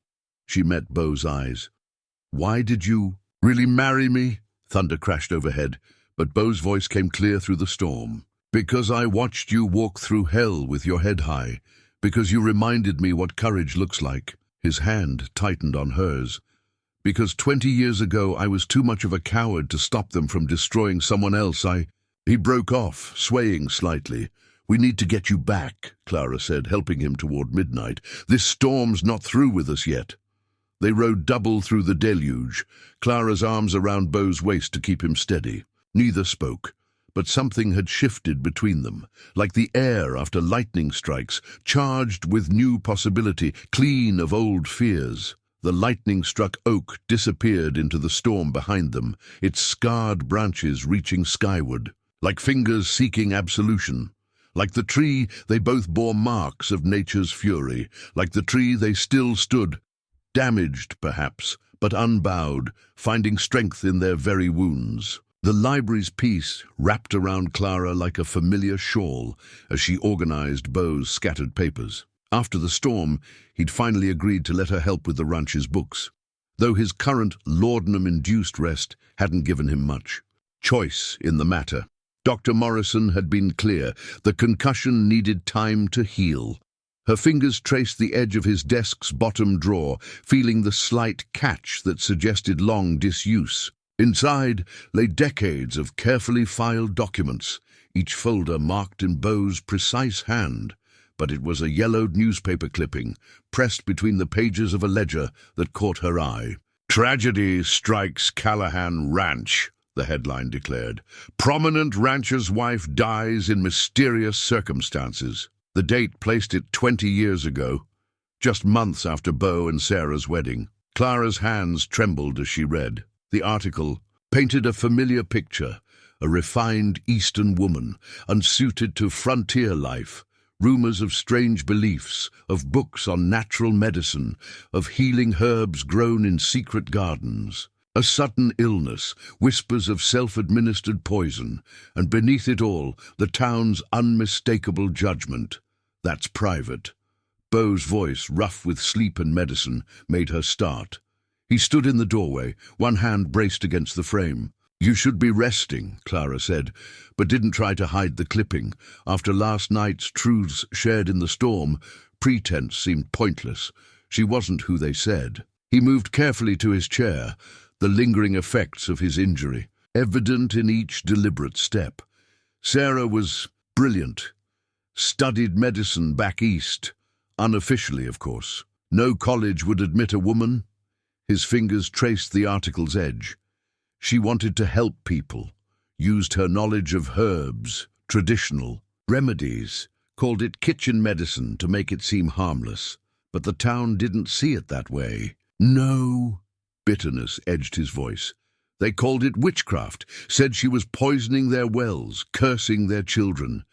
She met Beau's eyes. "Why did you really marry me?" Thunder crashed overhead, but Beau's voice came clear through the storm. "Because I watched you walk through hell with your head high. Because you reminded me what courage looks like." His hand tightened on hers. "Because 20 years ago I was too much of a coward to stop them from destroying someone else. He broke off, swaying slightly. "We need to get you back," Clara said, helping him toward midnight. "This storm's not through with us yet." They rode double through the deluge, Clara's arms around Beau's waist to keep him steady. Neither spoke, but something had shifted between them, like the air after lightning strikes, charged with new possibility, clean of old fears. The lightning-struck oak disappeared into the storm behind them, its scarred branches reaching skyward, like fingers seeking absolution. Like the tree, they both bore marks of nature's fury. Like the tree, they still stood, damaged perhaps, but unbowed, finding strength in their very wounds. The library's peace wrapped around Clara like a familiar shawl as she organized Beau's scattered papers. After the storm, he'd finally agreed to let her help with the ranch's books, though his current laudanum-induced rest hadn't given him much choice in the matter. Dr. Morrison had been clear. The concussion needed time to heal. Her fingers traced the edge of his desk's bottom drawer, feeling the slight catch that suggested long disuse. Inside lay decades of carefully filed documents, each folder marked in Beau's precise hand. But it was a yellowed newspaper clipping, pressed between the pages of a ledger that caught her eye. "Tragedy strikes Callahan Ranch," the headline declared. "Prominent rancher's wife dies in mysterious circumstances." The date placed it 20 years ago, just months after Beau and Sarah's wedding. Clara's hands trembled as she read. The article painted a familiar picture, a refined Eastern woman, unsuited to frontier life. Rumors of strange beliefs, of books on natural medicine, of healing herbs grown in secret gardens. A sudden illness, whispers of self-administered poison, and beneath it all, the town's unmistakable judgment. "That's private." Beau's voice, rough with sleep and medicine, made her start. He stood in the doorway, one hand braced against the frame. "You should be resting," Clara said, but didn't try to hide the clipping. After last night's truths shared in the storm, pretense seemed pointless. She wasn't who they said. He moved carefully to his chair, the lingering effects of his injury, evident in each deliberate step. Sarah was brilliant. Studied medicine back east, unofficially, of course. No college would admit a woman. His fingers traced the article's edge. She wanted to help people, used her knowledge of herbs, traditional, Remedies, called it kitchen medicine to make it seem harmless, but the town didn't see it that way. No, bitterness edged his voice. They called it witchcraft, said she was poisoning their wells, cursing their children.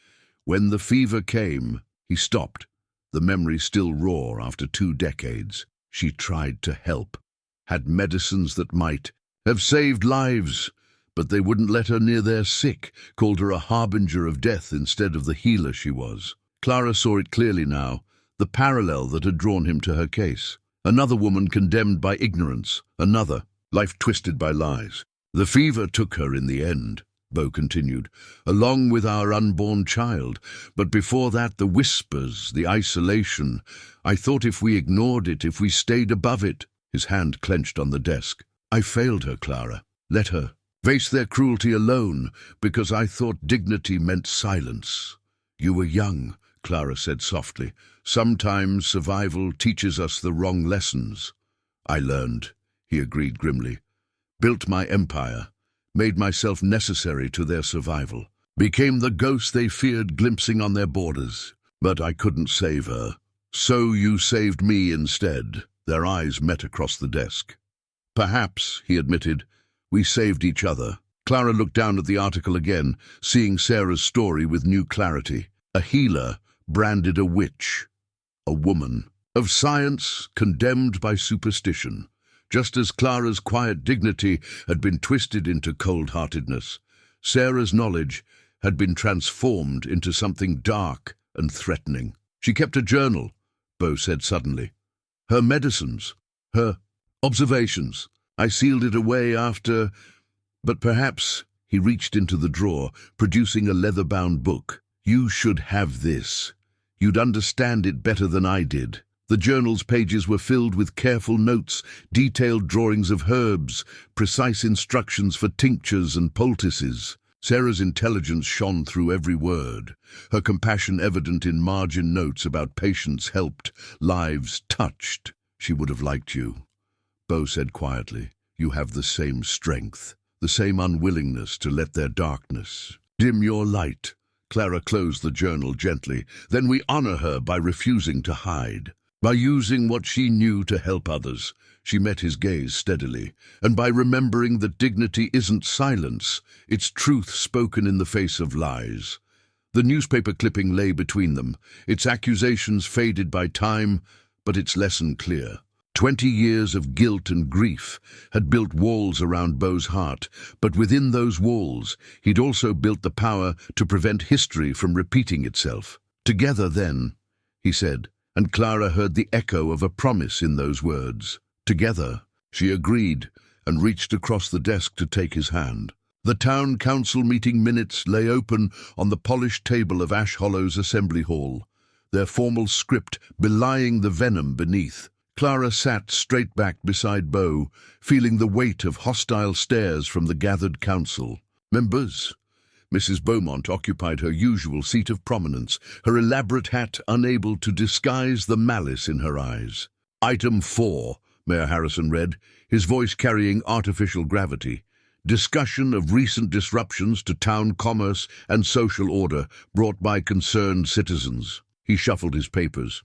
When the fever came, he stopped, the memory still raw after 2 decades. She tried to help, had medicines that might have saved lives, but they wouldn't let her near their sick, called her a harbinger of death instead of the healer she was. Clara saw it clearly now, the parallel that had drawn him to her case. Another woman condemned by ignorance, another, life twisted by lies. The fever took her in the end, Beau continued, along with our unborn child. But before that, the whispers, the isolation. I thought if we ignored it, if we stayed above it. His hand clenched on the desk. I failed her, Clara. Let her face their cruelty alone, because I thought dignity meant silence. You were young, Clara said softly. Sometimes survival teaches us the wrong lessons. I learned, he agreed grimly. Built my empire, made myself necessary to their survival, became the ghost they feared glimpsing on their borders. But I couldn't save her. So you saved me instead. Their eyes met across the desk. Perhaps, he admitted, we saved each other. Clara looked down at the article again, seeing Sarah's story with new clarity. A healer branded a witch. A woman. Of science, condemned by superstition. Just as Clara's quiet dignity had been twisted into cold-heartedness, Sarah's knowledge had been transformed into something dark and threatening. She kept a journal, Beau said suddenly. Her medicines, her observations. I sealed it away after... But perhaps, he reached into the drawer, producing a leather-bound book. You should have this. You'd understand it better than I did. The journal's pages were filled with careful notes, detailed drawings of herbs, precise instructions for tinctures and poultices. Sarah's intelligence shone through every word, her compassion evident in margin notes about patients helped, lives touched. She would have liked you. Beau said quietly, you have the same strength, the same unwillingness to let their darkness dim your light. Clara closed the journal gently. Then we honor her by refusing to hide. By using what she knew to help others, she met his gaze steadily, and by remembering that dignity isn't silence, it's truth spoken in the face of lies. The newspaper clipping lay between them, its accusations faded by time, but its lesson clear. 20 years of guilt and grief had built walls around Beau's heart, but within those walls, he'd also built the power to prevent history from repeating itself. Together then, he said, and Clara heard the echo of a promise in those words. Together, she agreed and reached across the desk to take his hand. The town council meeting minutes lay open on the polished table of Ash Hollow's assembly hall, their formal script belying the venom beneath. Clara sat straight back beside Beau, feeling the weight of hostile stares from the gathered council. Members, Mrs. Beaumont occupied her usual seat of prominence, her elaborate hat unable to disguise the malice in her eyes. Item 4, Mayor Harrison read, his voice carrying artificial gravity. Discussion of recent disruptions to town commerce and social order brought by concerned citizens. He shuffled his papers.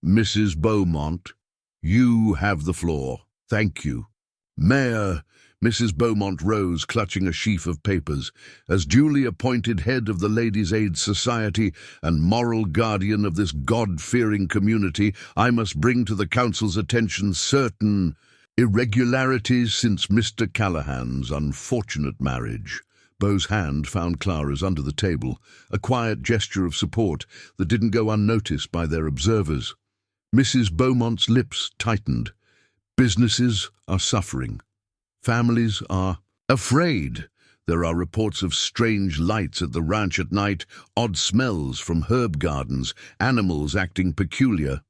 Mrs. Beaumont, you have the floor. Thank you. Mayor, Mrs. Beaumont rose, clutching a sheaf of papers. As duly appointed head of the Ladies' Aid Society and moral guardian of this God-fearing community, I must bring to the council's attention certain irregularities since Mr. Callahan's unfortunate marriage. Beau's hand found Clara's under the table, a quiet gesture of support that didn't go unnoticed by their observers. Mrs. Beaumont's lips tightened. Businesses are suffering. Families are afraid. There are reports of strange lights at the ranch at night, odd smells from herb gardens, animals acting peculiar.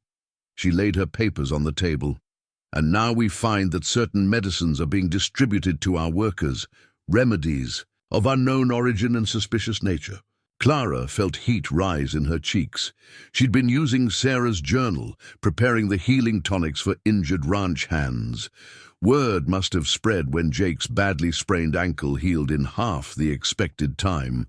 She laid her papers on the table. And now we find that certain medicines are being distributed to our workers, remedies of unknown origin and suspicious nature. Clara felt heat rise in her cheeks. She'd been using Sarah's journal, preparing the healing tonics for injured ranch hands. Word must have spread when Jake's badly sprained ankle healed in half the expected time.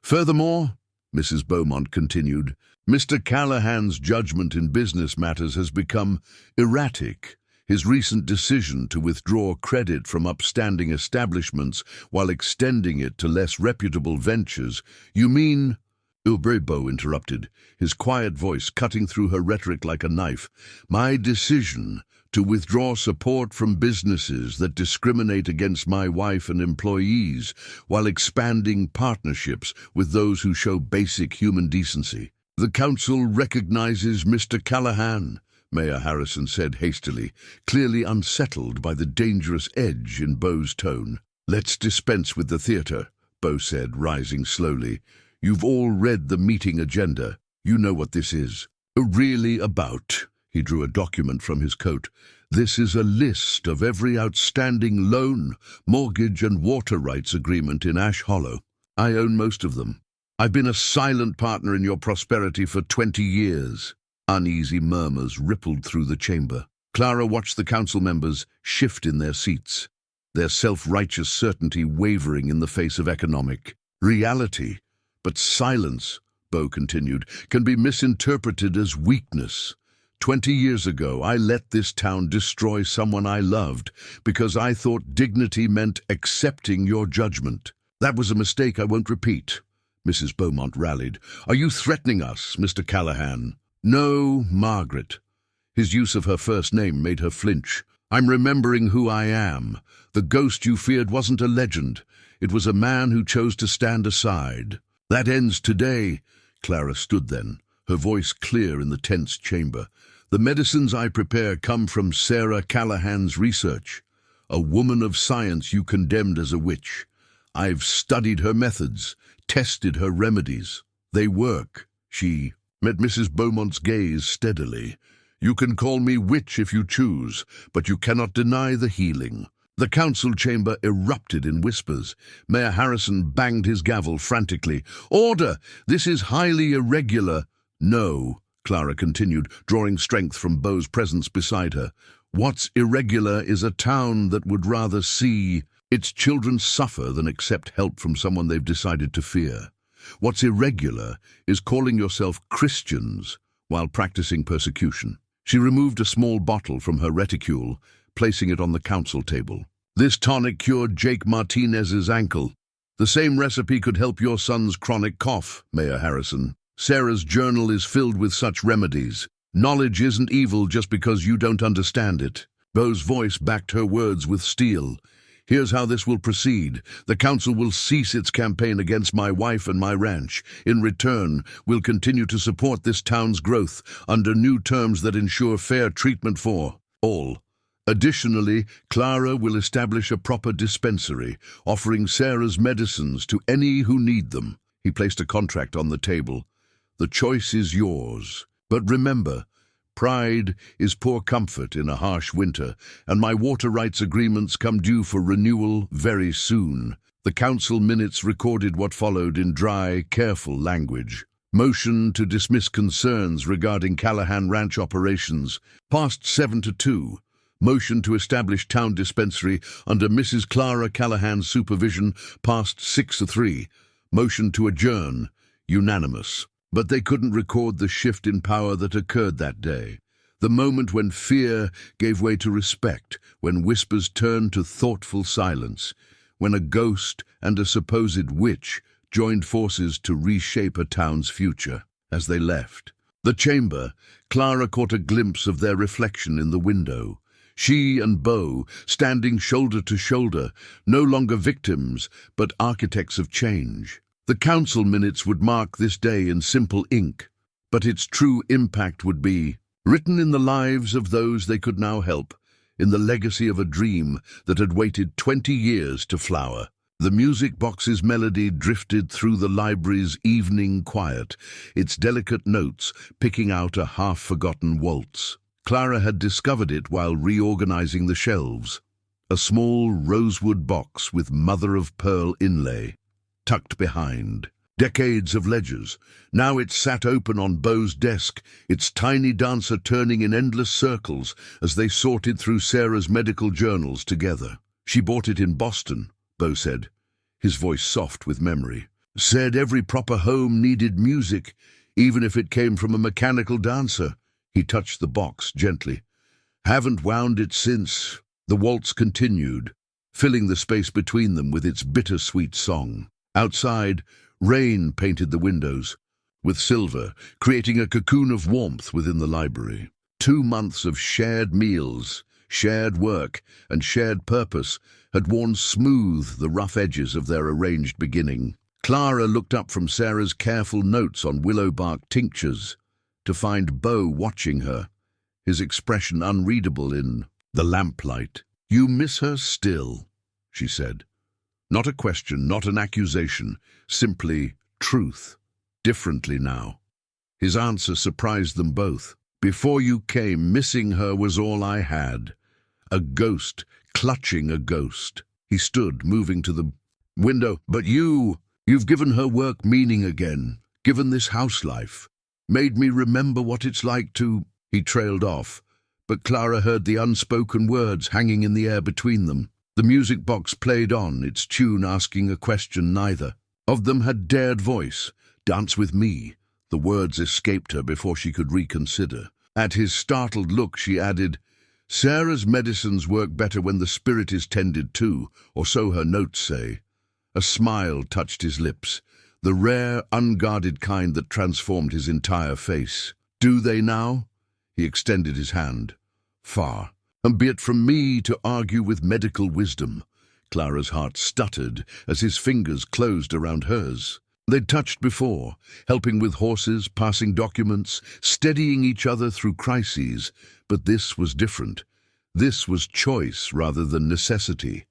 Furthermore, Mrs. Beaumont continued. Mr. Callahan's judgment in business matters has become erratic. His recent decision to withdraw credit from upstanding establishments while extending it to less reputable ventures. You mean... Beau interrupted, his quiet voice cutting through her rhetoric like a knife. My decision to withdraw support from businesses that discriminate against my wife and employees while expanding partnerships with those who show basic human decency. The council recognizes Mr. Callahan, Mayor Harrison said hastily, clearly unsettled by the dangerous edge in Beau's tone. Let's dispense with the theater, Beau said, rising slowly. You've all read the meeting agenda. You know what this is. Really about. He drew a document from his coat. This is a list of every outstanding loan, mortgage and water rights agreement in Ash Hollow. I own most of them. I've been a silent partner in your prosperity for 20 years. Uneasy murmurs rippled through the chamber. Clara watched the council members shift in their seats, their self-righteous certainty wavering in the face of economic reality. But silence, Beau continued, can be misinterpreted as weakness. 20 years ago, I let this town destroy someone I loved because I thought dignity meant accepting your judgment. That was a mistake I won't repeat. Mrs. Beaumont rallied. Are you threatening us, Mr. Callahan? No, Margaret. His use of her first name made her flinch. I'm remembering who I am. The ghost you feared wasn't a legend. It was a man who chose to stand aside. That ends today. Clara stood then, her voice clear in the tense chamber. The medicines I prepare come from Sarah Callahan's research. A woman of science you condemned as a witch. I've studied her methods, tested her remedies. They work. She met Mrs. Beaumont's gaze steadily. You can call me witch if you choose, but you cannot deny the healing. The council chamber erupted in whispers. Mayor Harrison banged his gavel frantically. Order! This is highly irregular. No, Clara continued, drawing strength from Beau's presence beside her. What's irregular is a town that would rather see its children suffer than accept help from someone they've decided to fear. What's irregular is calling yourself Christians while practicing persecution. She removed a small bottle from her reticule, placing it on the council table. This tonic cured Jake Martinez's ankle. The same recipe could help your son's chronic cough, Mayor Harrison. Sarah's journal is filled with such remedies. Knowledge isn't evil just because you don't understand it. Beau's voice backed her words with steel. Here's how this will proceed. The council will cease its campaign against my wife and my ranch. In return, we'll continue to support this town's growth under new terms that ensure fair treatment for all. Additionally, Clara will establish a proper dispensary, offering Sarah's medicines to any who need them. He placed a contract on the table. The choice is yours. But remember, pride is poor comfort in a harsh winter, and my water rights agreements come due for renewal very soon. The council minutes recorded what followed in dry, careful language. Motion to dismiss concerns regarding Callahan Ranch operations, passed 7-2. Motion to establish town dispensary under Mrs. Clara Callahan's supervision, passed 6-3. Motion to adjourn, unanimous. But they couldn't record the shift in power that occurred that day. The moment when fear gave way to respect, when whispers turned to thoughtful silence, when a ghost and a supposed witch joined forces to reshape a town's future. As they left the chamber, Clara caught a glimpse of their reflection in the window. She and Beau, standing shoulder to shoulder, no longer victims, but architects of change. The council minutes would mark this day in simple ink, but its true impact would be written in the lives of those they could now help, in the legacy of a dream that had waited 20 years to flower. The music box's melody drifted through the library's evening quiet, its delicate notes picking out a half-forgotten waltz. Clara had discovered it while reorganizing the shelves. A small rosewood box with mother-of-pearl inlay, tucked behind. Decades of ledgers. Now it sat open on Beau's desk, its tiny dancer turning in endless circles as they sorted through Sarah's medical journals together. She bought it in Boston, Beau said, his voice soft with memory. Said every proper home needed music, even if it came from a mechanical dancer. He touched the box gently. Haven't wound it since. The waltz continued, filling the space between them with its bittersweet song. Outside, rain painted the windows with silver, creating a cocoon of warmth within the library. 2 months of shared meals, shared work, and shared purpose had worn smooth the rough edges of their arranged beginning. Clara looked up from Sarah's careful notes on willow bark tinctures to find Beau watching her, his expression unreadable in the lamplight. "You miss her still," she said. Not a question, not an accusation, simply truth. Differently now. His answer surprised them both. "Before you came, missing her was all I had. A ghost, clutching a ghost." He stood, moving to the window. "But you've given her work meaning again, given this house life, made me remember what it's like to—" He trailed off, but Clara heard the unspoken words hanging in the air between them. The music box played on, its tune asking a question neither of them had dared voice. "Dance with me." The words escaped her before she could reconsider. At his startled look, she added, "Sarah's medicines work better when the spirit is tended to, or so her notes say." A smile touched his lips, the rare, unguarded kind that transformed his entire face. "Do they now?" He extended his hand. "Far. And be it from me to argue with medical wisdom." Clara's heart stuttered as his fingers closed around hers. They'd touched before, helping with horses, passing documents, steadying each other through crises, but this was different. This was choice rather than necessity,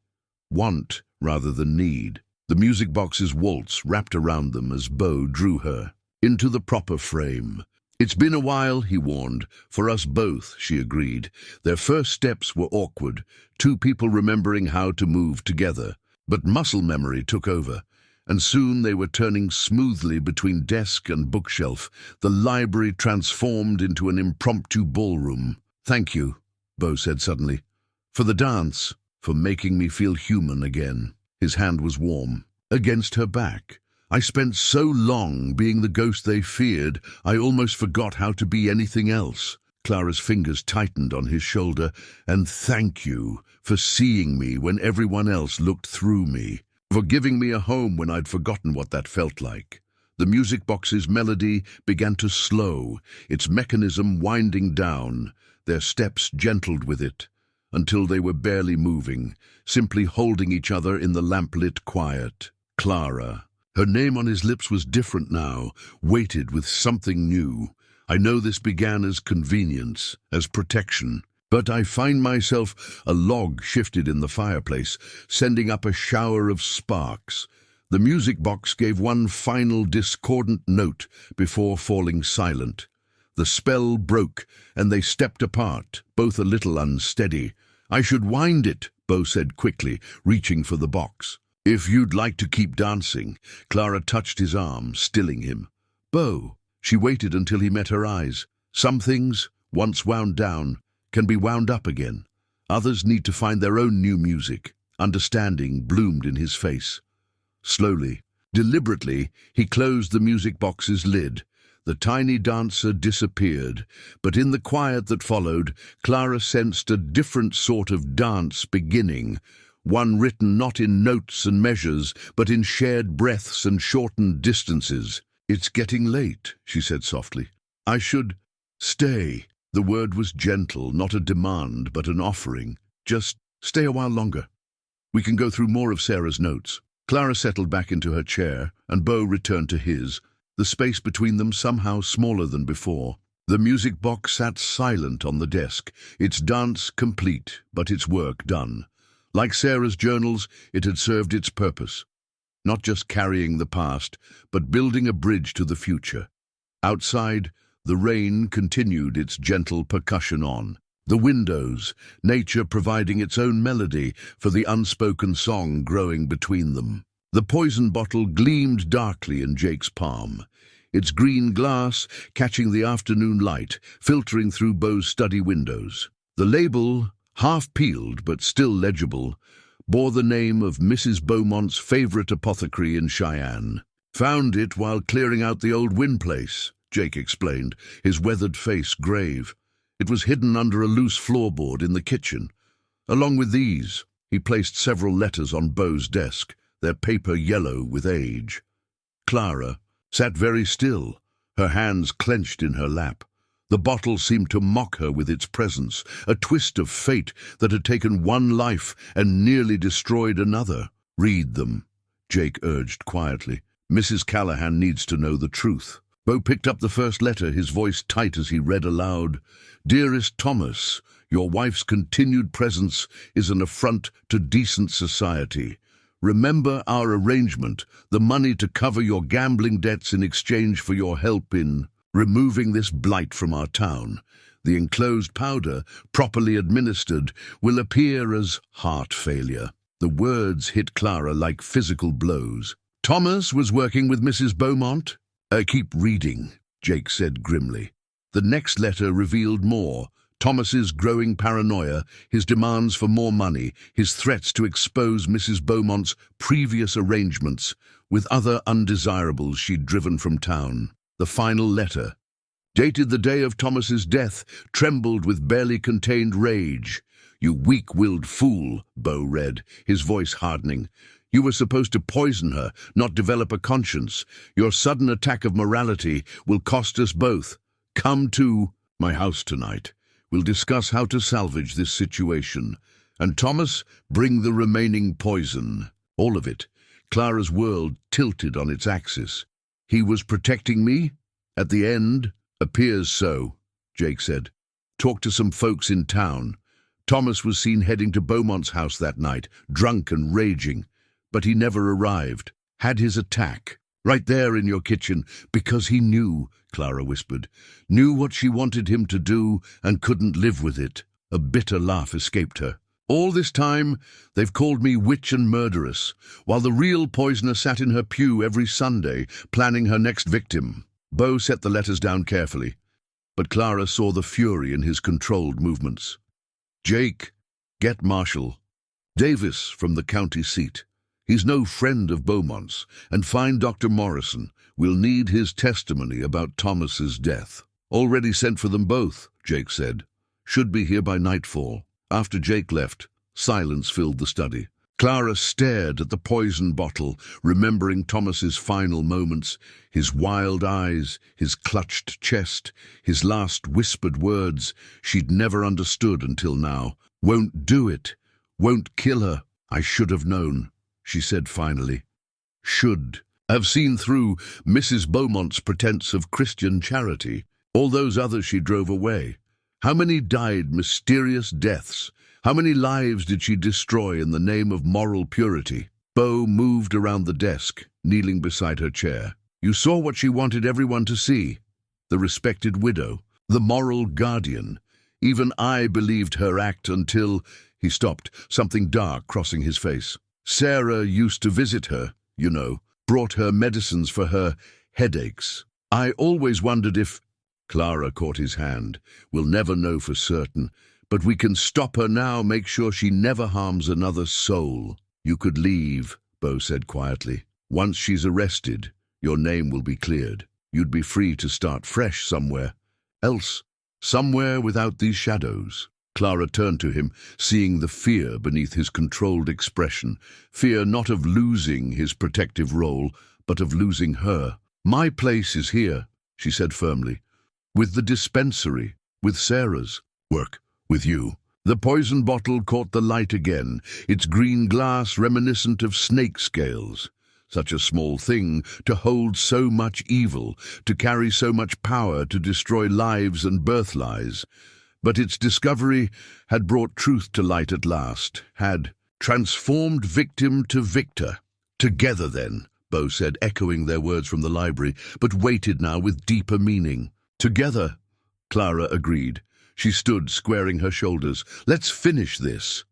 want rather than need. The music box's waltz wrapped around them as Beau drew her into the proper frame. "It's been a while," he warned. "For us both," she agreed. Their first steps were awkward, 2 people remembering how to move together. But muscle memory took over, and soon they were turning smoothly between desk and bookshelf, the library transformed into an impromptu ballroom. "Thank you," Beau said suddenly, "for the dance, for making me feel human again." His hand was warm, against her back. "I spent so long being the ghost they feared, I almost forgot how to be anything else." Clara's fingers tightened on his shoulder. "And thank you for seeing me when everyone else looked through me, for giving me a home when I'd forgotten what that felt like." The music box's melody began to slow, its mechanism winding down, their steps gentled with it, until they were barely moving, simply holding each other in the lamplit quiet. Clara. Her name on his lips was different now, weighted with something new. "I know this began as convenience, as protection, but I find myself—" A log shifted in the fireplace, sending up a shower of sparks. The music box gave one final discordant note before falling silent. The spell broke, and they stepped apart, both a little unsteady. "I should wind it," Beau said quickly, reaching for the box. "If you'd like to keep dancing." Clara touched his arm, stilling him. "Beau." She waited until he met her eyes. "Some things, once wound down, can be wound up again. Others need to find their own new music." Understanding bloomed in his face. Slowly, deliberately, he closed the music box's lid. The tiny dancer disappeared, but in the quiet that followed, Clara sensed a different sort of dance beginning, one written not in notes and measures, but in shared breaths and shortened distances. "It's getting late," she said softly. "I should stay." The word was gentle, not a demand, but an offering. "Just stay a while longer. We can go through more of Sarah's notes." Clara settled back into her chair, and Beau returned to his, the space between them somehow smaller than before. The music box sat silent on the desk, its dance complete, but its work done. Like Sarah's journals, it had served its purpose, not just carrying the past, but building a bridge to the future. Outside, the rain continued its gentle percussion on. The windows, nature providing its own melody for the unspoken song growing between them. The poison bottle gleamed darkly in Jake's palm, its green glass catching the afternoon light, filtering through Beau's study windows. The label, half-peeled but still legible, bore the name of Mrs. Beaumont's favorite apothecary in Cheyenne. Found it while clearing out the old Wynn place, Jake explained, his weathered face grave. It was hidden under a loose floorboard in the kitchen. Along with these, he placed several letters on Beau's desk, their paper yellow with age. Clara sat very still, her hands clenched in her lap. The bottle seemed to mock her with its presence, a twist of fate that had taken one life and nearly destroyed another. "Read them," Jake urged quietly. "Mrs. Callahan needs to know the truth." Beau picked up the first letter, his voice tight as he read aloud. "Dearest Thomas, your wife's continued presence is an affront to decent society. Remember our arrangement, the money to cover your gambling debts in exchange for your help in removing this blight from our town. The enclosed powder, properly administered, will appear as heart failure." The words hit Clara like physical blows. "Thomas was working with Mrs. Beaumont?" Keep reading," Jake said grimly. The next letter revealed more. Thomas's growing paranoia, his demands for more money, his threats to expose Mrs. Beaumont's previous arrangements with other undesirables she'd driven from town. The final letter, dated the day of Thomas's death, trembled with barely contained rage. "You weak-willed fool," Beau read, his voice hardening. "You were supposed to poison her, not develop a conscience. Your sudden attack of morality will cost us both. Come to my house tonight. We'll discuss how to salvage this situation. And Thomas, bring the remaining poison." All of it. Clara's world tilted on its axis. "He was protecting me? At the end?" "Appears so," Jake said. "Talk to some folks in town. Thomas was seen heading to Beaumont's house that night, drunk and raging. But he never arrived. Had his attack. Right there in your kitchen, because he knew," Clara whispered. "Knew what she wanted him to do and couldn't live with it." A bitter laugh escaped her. "All this time, they've called me witch and murderess, while the real poisoner sat in her pew every Sunday, planning her next victim." Beau set the letters down carefully, but Clara saw the fury in his controlled movements. "Jake, get Marshal Davis from the county seat. He's no friend of Beaumont's, and find Dr. Morrison. We'll need his testimony about Thomas's death." "Already sent for them both," Jake said. "Should be here by nightfall." After Jake left, silence filled the study. Clara stared at the poison bottle, remembering Thomas's final moments, his wild eyes, his clutched chest, his last whispered words she'd never understood until now. "Won't do it. Won't kill her. I should have known," she said finally. "Should have seen through Mrs. Beaumont's pretense of Christian charity. All those others she drove away. How many died mysterious deaths? How many lives did she destroy in the name of moral purity?" Beau moved around the desk, kneeling beside her chair. "You saw what she wanted everyone to see. The respected widow, the moral guardian. Even I believed her act until—" He stopped, something dark crossing his face. "Sarah used to visit her, you know, brought her medicines for her headaches. I always wondered if—" Clara caught his hand. "We'll never know for certain, but we can stop her now, make sure she never harms another soul." "You could leave," Beau said quietly. "Once she's arrested, your name will be cleared. You'd be free to start fresh somewhere else, somewhere without these shadows." Clara turned to him, seeing the fear beneath his controlled expression. Fear not of losing his protective role, but of losing her. "My place is here," she said firmly. "With the dispensary, with Sarah's work, with you." The poison bottle caught the light again, its green glass reminiscent of snake scales. Such a small thing, to hold so much evil, to carry so much power to destroy lives and birth lies. But its discovery had brought truth to light at last, had transformed victim to victor. "Together then," Beau said, echoing their words from the library, but weighted now with deeper meaning. "Together," Clara agreed. She stood, squaring her shoulders. "Let's finish this."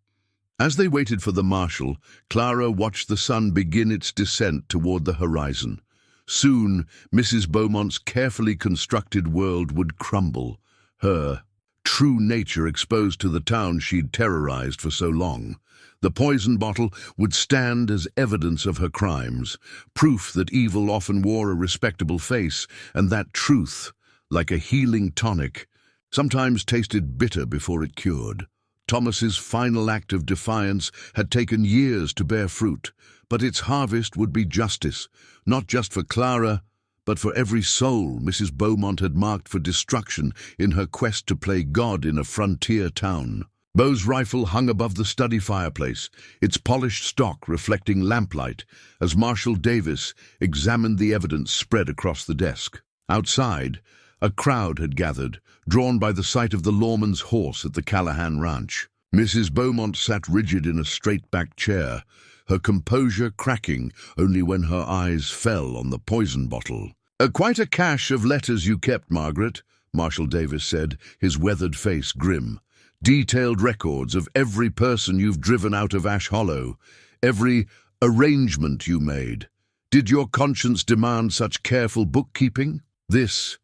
As they waited for the marshal, Clara watched the sun begin its descent toward the horizon. Soon, Mrs. Beaumont's carefully constructed world would crumble. Her true nature exposed to the town she'd terrorized for so long. The poison bottle would stand as evidence of her crimes, proof that evil often wore a respectable face, and that truth, like a healing tonic, sometimes tasted bitter before it cured. Thomas's final act of defiance had taken years to bear fruit, but its harvest would be justice, not just for Clara, but for every soul Mrs. Beaumont had marked for destruction in her quest to play God in a frontier town. Beau's rifle hung above the study fireplace, its polished stock reflecting lamplight, as Marshal Davis examined the evidence spread across the desk. Outside, a crowd had gathered, drawn by the sight of the lawman's horse at the Callahan ranch. Mrs. Beaumont sat rigid in a straight-backed chair, her composure cracking only when her eyes fell on the poison bottle. Quite a cache of letters you kept, Margaret," Marshal Davis said, his weathered face grim. "Detailed records of every person you've driven out of Ash Hollow, every arrangement you made. Did your conscience demand such careful bookkeeping?" "This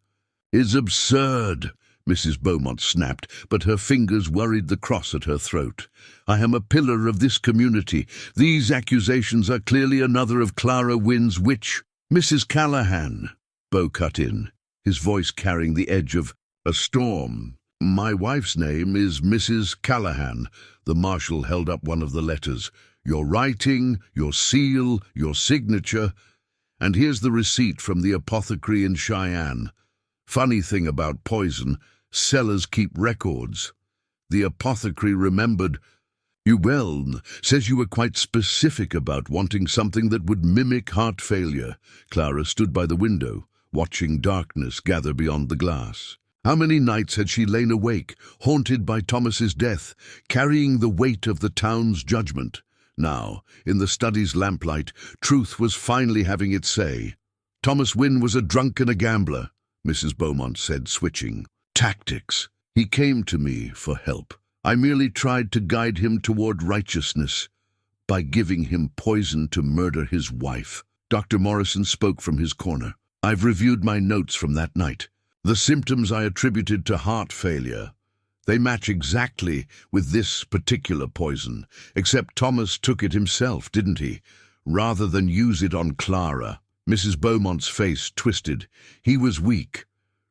is absurd," Mrs. Beaumont snapped, but her fingers worried the cross at her throat. "I am a pillar of this community. These accusations are clearly another of Clara Wynn's witch." "Mrs. Callahan," Beau cut in, his voice carrying the edge of a storm. "My wife's name is Mrs. Callahan." The marshal held up one of the letters. "Your writing, your seal, your signature. And here's the receipt from the apothecary in Cheyenne. Funny thing about poison, sellers keep records. The apothecary remembered. Says you were quite specific about wanting something that would mimic heart failure." Clara stood by the window, watching darkness gather beyond the glass. How many nights had she lain awake, haunted by Thomas's death, carrying the weight of the town's judgment? Now, in the study's lamplight, truth was finally having its say. "Thomas Wynn was a drunk and a gambler," Mrs. Beaumont said, switching. "Tactics. He came to me for help. I merely tried to guide him toward righteousness by giving him poison to murder his wife." Dr. Morrison spoke from his corner. "I've reviewed my notes from that night. The symptoms I attributed to heart failure, they match exactly with this particular poison, except Thomas took it himself, didn't he, rather than use it on Clara." Mrs. Beaumont's face twisted. He was weak,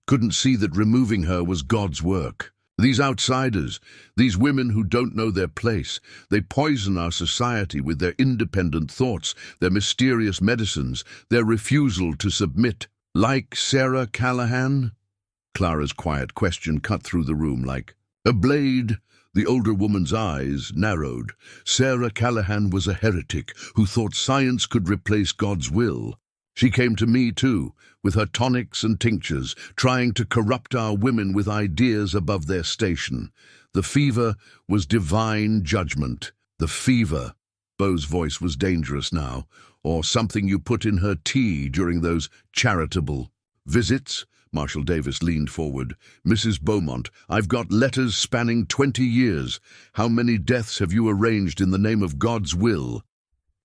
couldn't see that removing her was God's work. These outsiders, these women who don't know their place, they poison our society with their independent thoughts, their mysterious medicines, their refusal to submit. "Like Sarah Callahan?" Clara's quiet question cut through the room like a blade. The older woman's eyes narrowed. Sarah Callahan was a heretic who thought science could replace God's will. She came to me, too, with her tonics and tinctures, trying to corrupt our women with ideas above their station. The fever was divine judgment. The fever. Beau's voice was dangerous now. Or something you put in her tea during those charitable visits? Marshal Davis leaned forward. "Mrs. Beaumont, I've got letters spanning 20 years. How many deaths have you arranged in the name of God's will?"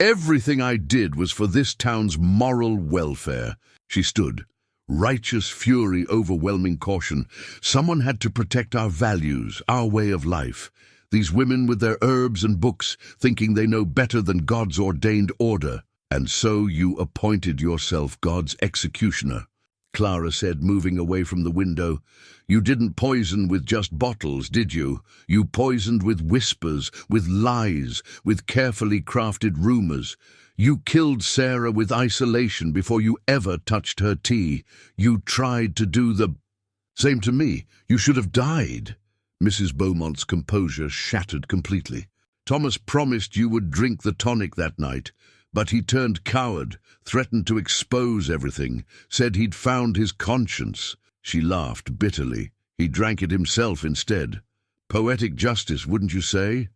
"Everything I did was for this town's moral welfare." She stood, righteous fury overwhelming caution. Someone had to protect our values, our way of life. These women with their herbs and books, thinking they know better than God's ordained order. "And so you appointed yourself God's executioner," Clara said, moving away from the window. "You didn't poison with just bottles, did you? You poisoned with whispers, with lies, with carefully crafted rumors. You killed Sarah with isolation before you ever touched her tea. You tried to do the same to me. You should have died." Mrs. Beaumont's composure shattered completely. "Thomas promised you would drink the tonic that night, but he turned coward, threatened to expose everything, said he'd found his conscience." She laughed bitterly. "He drank it himself instead. Poetic justice, wouldn't you say?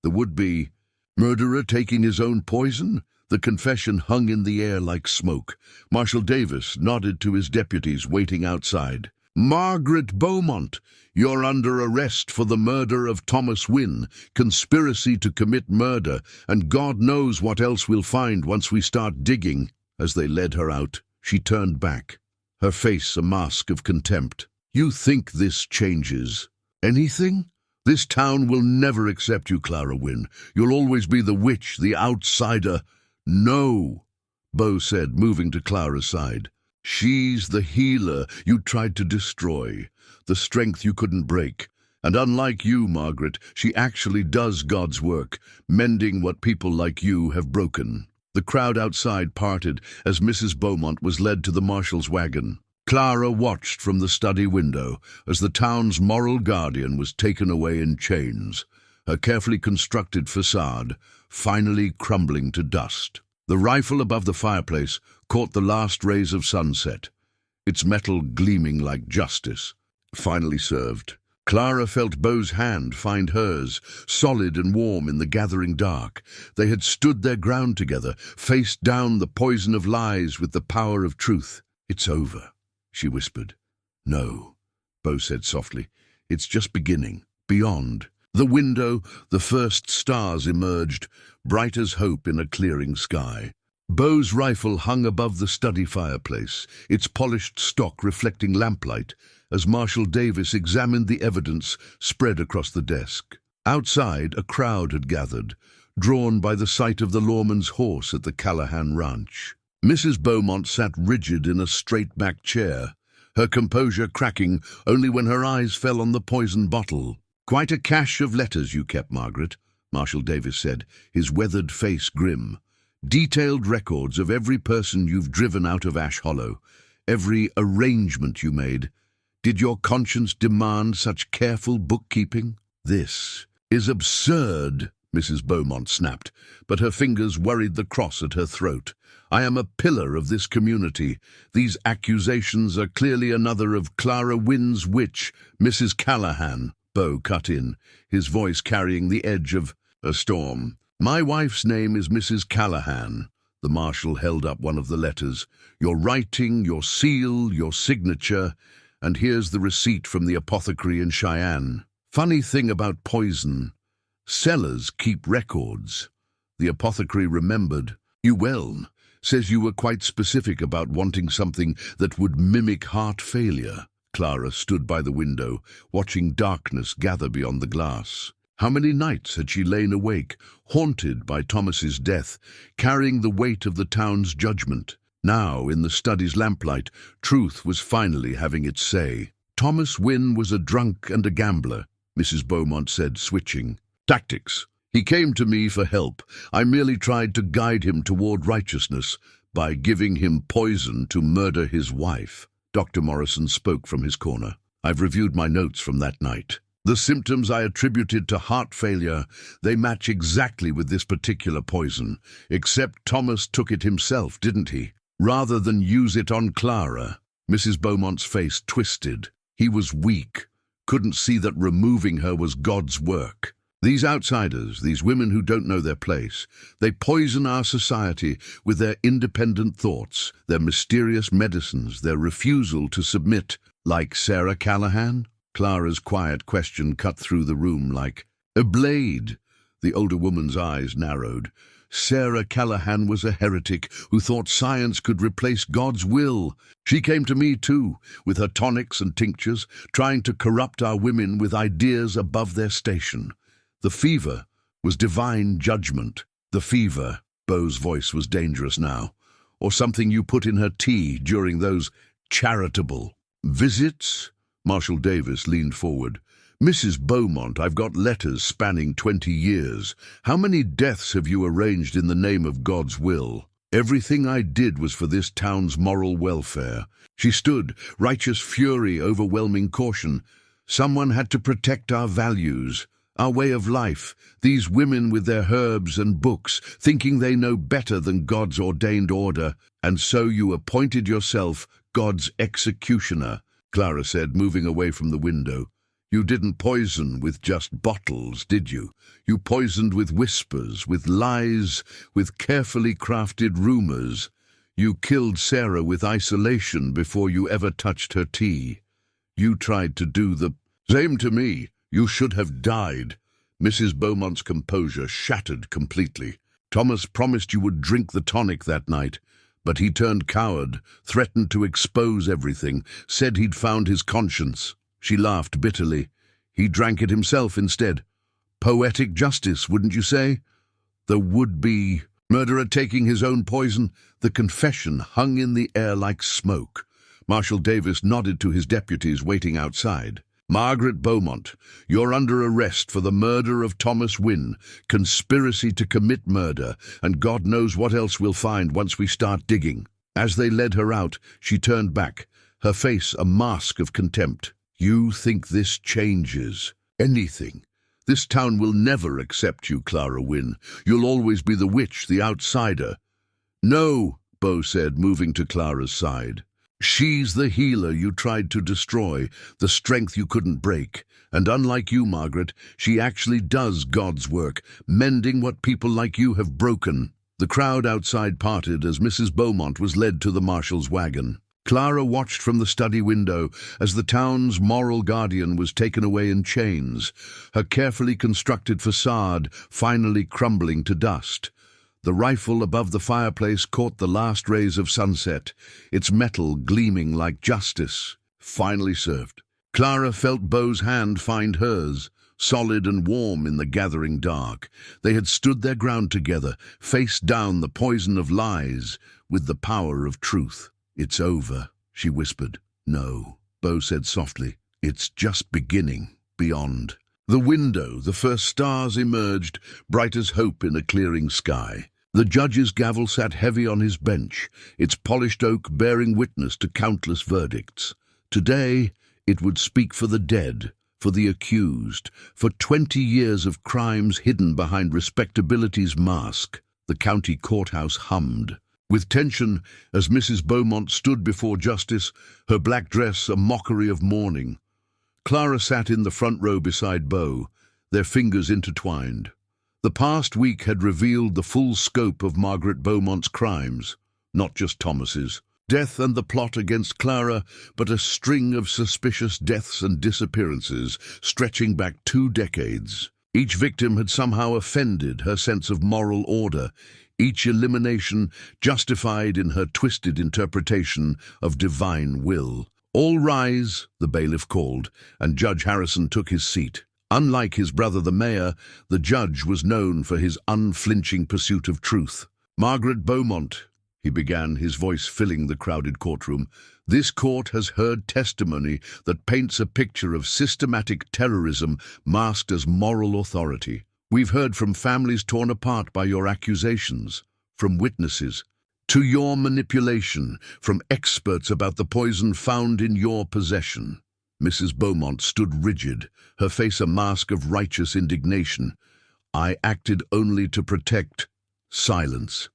The would-be murderer taking his own poison?" The confession hung in the air like smoke. Marshal Davis nodded to his deputies waiting outside. "Margaret Beaumont, you're under arrest for the murder of Thomas Wynn, conspiracy to commit murder, and God knows what else we'll find once we start digging." As they led her out, she turned back, her face a mask of contempt. "You think this changes? Anything? This town will never accept you, Clara Wynn. You'll always be the witch, the outsider. No, Beau said, moving to Clara's side. She's the healer you tried to destroy, the strength you couldn't break. And unlike you, Margaret, she actually does God's work, mending what people like you have broken. The crowd outside parted as Mrs. Beaumont was led to the marshal's wagon. Clara watched from the study window as the town's moral guardian was taken away in chains, her carefully constructed facade finally crumbling to dust. The rifle above the fireplace caught the last rays of sunset, its metal gleaming like justice. Finally served. Clara felt Beau's hand find hers, solid and warm in the gathering dark. They had stood their ground together, faced down the poison of lies with the power of truth. "It's over," she whispered. "No," Beau said softly. "It's just beginning. Beyond." The window, the first stars emerged, bright as hope in a clearing sky. Beau's rifle hung above the study fireplace, its polished stock reflecting lamplight, as Marshal Davis examined the evidence spread across the desk. Outside, a crowd had gathered, drawn by the sight of the lawman's horse at the Callahan ranch. Mrs. Beaumont sat rigid in a straight-backed chair, her composure cracking only when her eyes fell on the poison bottle. "Quite a cache of letters you kept, Margaret," Marshal Davis said, his weathered face grim. "Detailed records of every person you've driven out of Ash Hollow, every arrangement you made. Did your conscience demand such careful bookkeeping?" "This is absurd," Mrs. Beaumont snapped, but her fingers worried the cross at her throat. "I am a pillar of this community. These accusations are clearly another of Clara Wynn's witch, Mrs. Callahan," Beau cut in, his voice carrying the edge of a storm. "My wife's name is Mrs. Callahan." The marshal held up one of the letters. "Your writing, your seal, your signature, and here's the receipt from the apothecary in Cheyenne. Funny thing about poison. Sellers keep records." The apothecary remembered. "You well, says you were quite specific about wanting something that would mimic heart failure." Clara stood by the window, watching darkness gather beyond the glass. How many nights had she lain awake, haunted by Thomas's death, carrying the weight of the town's judgment? Now, in the study's lamplight, truth was finally having its say. "Thomas Wynn was a drunk and a gambler," Mrs. Beaumont said, switching. "Tactics. He came to me for help. I merely tried to guide him toward righteousness by giving him poison to murder his wife." Dr. Morrison spoke from his corner. "I've reviewed my notes from that night. The symptoms I attributed to heart failure, they match exactly with this particular poison, except Thomas took it himself, didn't he? Rather than use it on Clara." Mrs. Beaumont's face twisted. He was weak, couldn't see that removing her was God's work. These outsiders, these women who don't know their place, they poison our society with their independent thoughts, their mysterious medicines, their refusal to submit. Like Sarah Callahan? Clara's quiet question cut through the room like a blade. The older woman's eyes narrowed. Sarah Callahan was a heretic who thought science could replace God's will. She came to me too, with her tonics and tinctures, trying to corrupt our women with ideas above their station. The fever was divine judgment. The fever, Beau's voice was dangerous now, or something you put in her tea during those charitable visits? Marshal Davis leaned forward. "Mrs. Beaumont, I've got letters spanning 20 years. How many deaths have you arranged in the name of God's will? Everything I did was for this town's moral welfare." She stood, righteous fury overwhelming caution. "Someone had to protect our values, our way of life. These women with their herbs and books, thinking they know better than God's ordained order. And so you appointed yourself God's executioner," Clara said, moving away from the window. "You didn't poison with just bottles, did you? You poisoned with whispers, with lies, with carefully crafted rumors. You killed Sarah with isolation before you ever touched her tea. You tried to do the same to me. You should have died." Mrs. Beaumont's composure shattered completely. "Thomas promised you would drink the tonic that night, but he turned coward, threatened to expose everything, said he'd found his conscience." She laughed bitterly. He drank it himself instead. Poetic justice, wouldn't you say? The would-be murderer taking his own poison, the confession hung in the air like smoke. Marshal Davis nodded to his deputies waiting outside. Margaret Beaumont, you're under arrest for the murder of Thomas Wynn, conspiracy to commit murder, and God knows what else we'll find once we start digging. As they led her out, she turned back, her face a mask of contempt. You think this changes anything? This town will never accept you, Clara Wynn. You'll always be the witch, the outsider. No, Beau said, moving to Clara's side. She's the healer you tried to destroy, the strength you couldn't break. And unlike you, Margaret, she actually does God's work, mending what people like you have broken. The crowd outside parted as Mrs. Beaumont was led to the marshal's wagon. Clara watched from the study window as the town's moral guardian was taken away in chains, her carefully constructed facade finally crumbling to dust. The rifle above the fireplace caught the last rays of sunset, its metal gleaming like justice. Finally served. Clara felt Beau's hand find hers, solid and warm in the gathering dark. They had stood their ground together, faced down the poison of lies with the power of truth. It's over, she whispered. No, Beau said softly. It's just beginning, beyond. The window, the first stars emerged, bright as hope in a clearing sky. The judge's gavel sat heavy on his bench, its polished oak bearing witness to countless verdicts. Today, it would speak for the dead, for the accused, for 20 years of crimes hidden behind respectability's mask. The county courthouse hummed with tension as Mrs. Beaumont stood before justice, her black dress a mockery of mourning. Clara sat in the front row beside Beau, their fingers intertwined. The past week had revealed the full scope of Margaret Beaumont's crimes, not just Thomas's. Death and the plot against Clara, but a string of suspicious deaths and disappearances stretching back 2 decades. Each victim had somehow offended her sense of moral order, each elimination justified in her twisted interpretation of divine will. All rise, the bailiff called, and Judge Harrison took his seat. Unlike his brother the mayor, the judge was known for his unflinching pursuit of truth. Margaret Beaumont, he began, his voice filling the crowded courtroom, this court has heard testimony that paints a picture of systematic terrorism masked as moral authority. We've heard from families torn apart by your accusations, from witnesses, to your manipulation, from experts about the poison found in your possession. Mrs. Beaumont stood rigid, her face a mask of righteous indignation. I acted only to protect. Silence.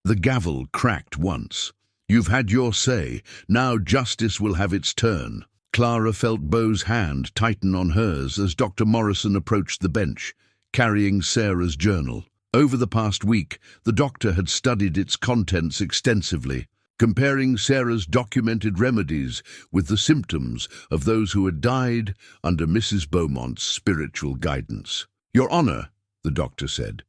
The gavel cracked once. You've had your say. Now justice will have its turn. Clara felt Beau's hand tighten on hers as Dr. Morrison approached the bench, carrying Sarah's journal. Over the past week, the doctor had studied its contents extensively, comparing Sarah's documented remedies with the symptoms of those who had died under Mrs. Beaumont's spiritual guidance. Your Honor, the doctor said,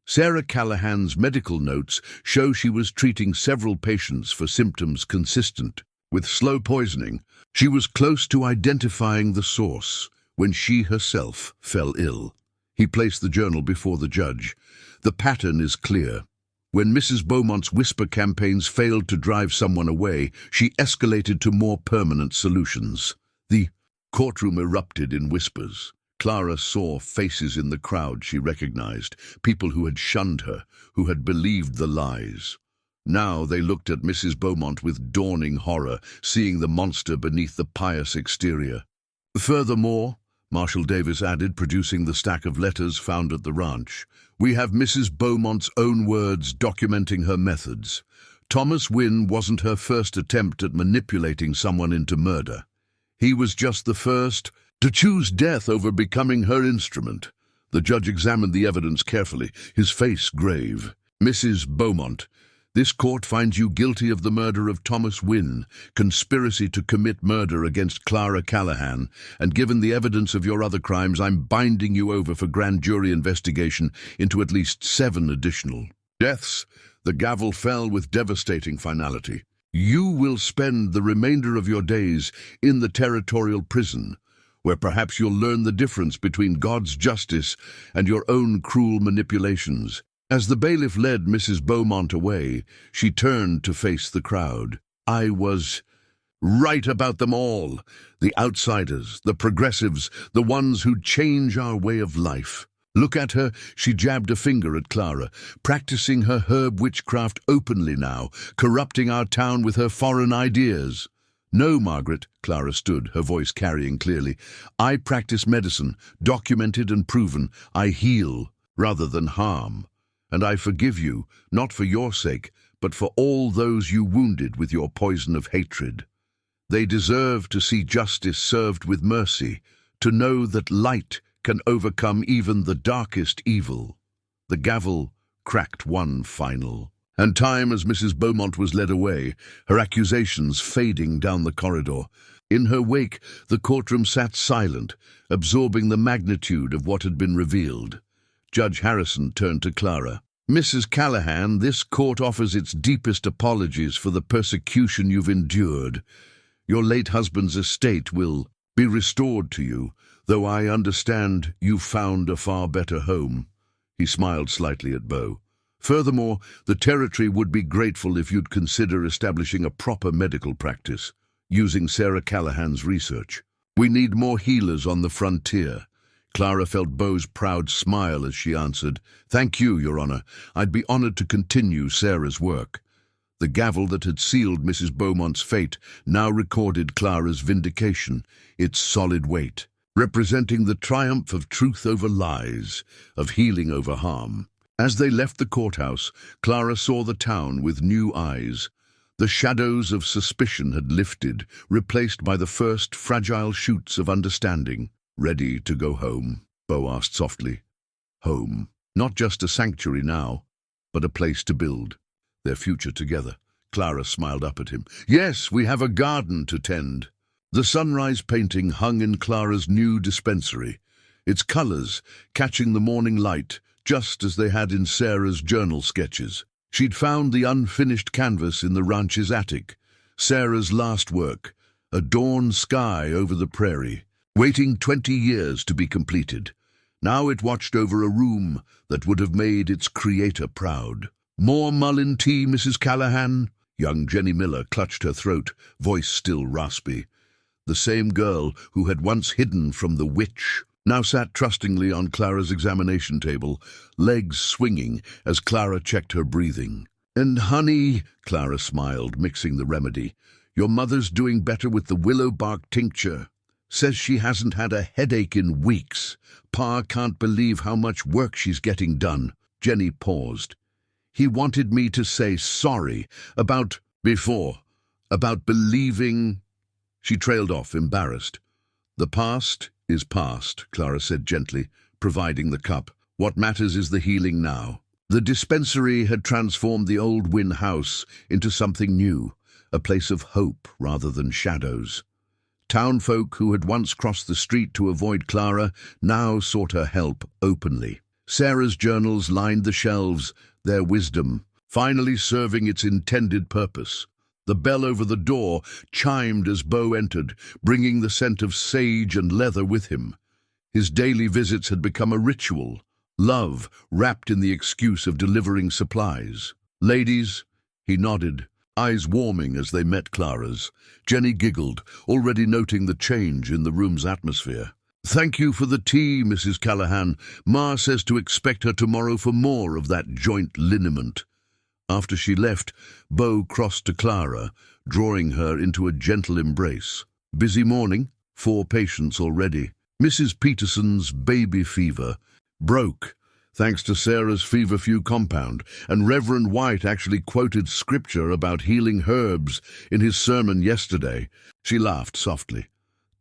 Sarah Callahan's medical notes show she was treating several patients for symptoms consistent with slow poisoning. She was close to identifying the source when she herself fell ill. He placed the journal before the judge. The pattern is clear. When Mrs. Beaumont's whisper campaigns failed to drive someone away, she escalated to more permanent solutions. The courtroom erupted in whispers. Clara saw faces in the crowd she recognized, people who had shunned her, who had believed the lies. Now they looked at Mrs. Beaumont with dawning horror, seeing the monster beneath the pious exterior. Furthermore, Marshal Davis added, producing the stack of letters found at the ranch, we have Mrs. Beaumont's own words documenting her methods. Thomas Wynn wasn't her first attempt at manipulating someone into murder. He was just the first to choose death over becoming her instrument. The judge examined the evidence carefully, his face grave. Mrs. Beaumont, this court finds you guilty of the murder of Thomas Wynn, conspiracy to commit murder against Clara Callahan, and given the evidence of your other crimes, I'm binding you over for grand jury investigation into at least 7 additional deaths. The gavel fell with devastating finality. You will spend the remainder of your days in the territorial prison, where perhaps you'll learn the difference between God's justice and your own cruel manipulations. As the bailiff led Mrs. Beaumont away, she turned to face the crowd. I was right about them all. The outsiders, the progressives, the ones who'd change our way of life. Look at her, she jabbed a finger at Clara, practicing her herb witchcraft openly now, corrupting our town with her foreign ideas. No, Margaret, Clara stood, her voice carrying clearly. I practice medicine, documented and proven. I heal rather than harm. And I forgive you, not for your sake, but for all those you wounded with your poison of hatred. They deserve to see justice served with mercy, to know that light can overcome even the darkest evil. The gavel cracked one final. And time as Mrs. Beaumont was led away, her accusations fading down the corridor. In her wake, the courtroom sat silent, absorbing the magnitude of what had been revealed. Judge Harrison turned to Clara. Mrs. Callahan, this court offers its deepest apologies for the persecution you've endured. Your late husband's estate will be restored to you, though I understand you've found a far better home. He smiled slightly at Beau. Furthermore, the territory would be grateful if you'd consider establishing a proper medical practice, using Sarah Callahan's research. We need more healers on the frontier. Clara felt Beau's proud smile as she answered, Thank you, Your Honor. I'd be honored to continue Sarah's work. The gavel that had sealed Mrs. Beaumont's fate now recorded Clara's vindication, its solid weight, representing the triumph of truth over lies, of healing over harm. As they left the courthouse, Clara saw the town with new eyes. The shadows of suspicion had lifted, replaced by the first fragile shoots of understanding. Ready to go home? Beau asked softly. Home. Not just a sanctuary now, but a place to build their future together. Clara smiled up at him. Yes, we have a garden to tend. The sunrise painting hung in Clara's new dispensary, its colors catching the morning light, just as they had in Sarah's journal sketches. She'd found the unfinished canvas in the ranch's attic, Sarah's last work, a dawn sky over the prairie, waiting 20 years to be completed. Now it watched over a room that would have made its creator proud. More mullein tea, Mrs. Callahan? Young Jenny Miller clutched her throat, voice still raspy. The same girl who had once hidden from the witch now sat trustingly on Clara's examination table, legs swinging as Clara checked her breathing. And honey, Clara smiled, mixing the remedy, your mother's doing better with the willow bark tincture. Says she hasn't had a headache in weeks. Pa can't believe how much work she's getting done. Jenny paused. He wanted me to say sorry about believing. She trailed off, embarrassed. The past is past, Clara said gently, providing the cup. What matters is the healing now. The dispensary had transformed the old Wynn house into something new, a place of hope rather than shadows. Townfolk who had once crossed the street to avoid Clara now sought her help openly. Sarah's journals lined the shelves, their wisdom finally serving its intended purpose. The bell over the door chimed as Beau entered, bringing the scent of sage and leather with him. His daily visits had become a ritual, love wrapped in the excuse of delivering supplies. Ladies, he nodded, eyes warming as they met Clara's. Jenny giggled, already noting the change in the room's atmosphere. Thank you for the tea, Mrs. Callahan. Ma says to expect her tomorrow for more of that joint liniment. After she left, Beau crossed to Clara, drawing her into a gentle embrace. Busy morning? 4 patients already. Mrs. Peterson's baby fever broke, thanks to Sarah's feverfew compound, and Reverend White actually quoted scripture about healing herbs in his sermon yesterday. She laughed softly.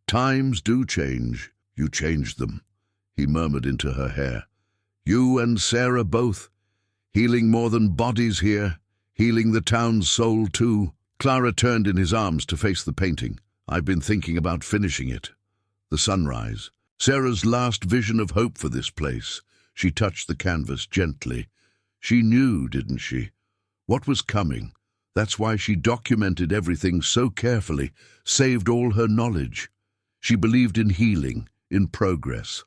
Times do change. You changed them, he murmured into her hair. You and Sarah both. Healing more than bodies here, healing the town's soul too. Clara turned in his arms to face the painting. I've been thinking about finishing it. The sunrise. Sarah's last vision of hope for this place. She touched the canvas gently. She knew, didn't she? What was coming. That's why she documented everything so carefully, saved all her knowledge. She believed in healing, in progress.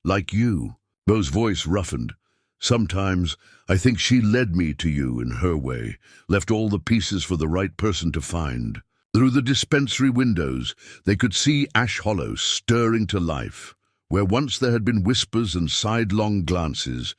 Like you. Beau's voice roughened. Sometimes I think she led me to you in her way, left all the pieces for the right person to find. Through the dispensary windows, they could see Ash Hollow stirring to life. Where once there had been whispers and sidelong glances,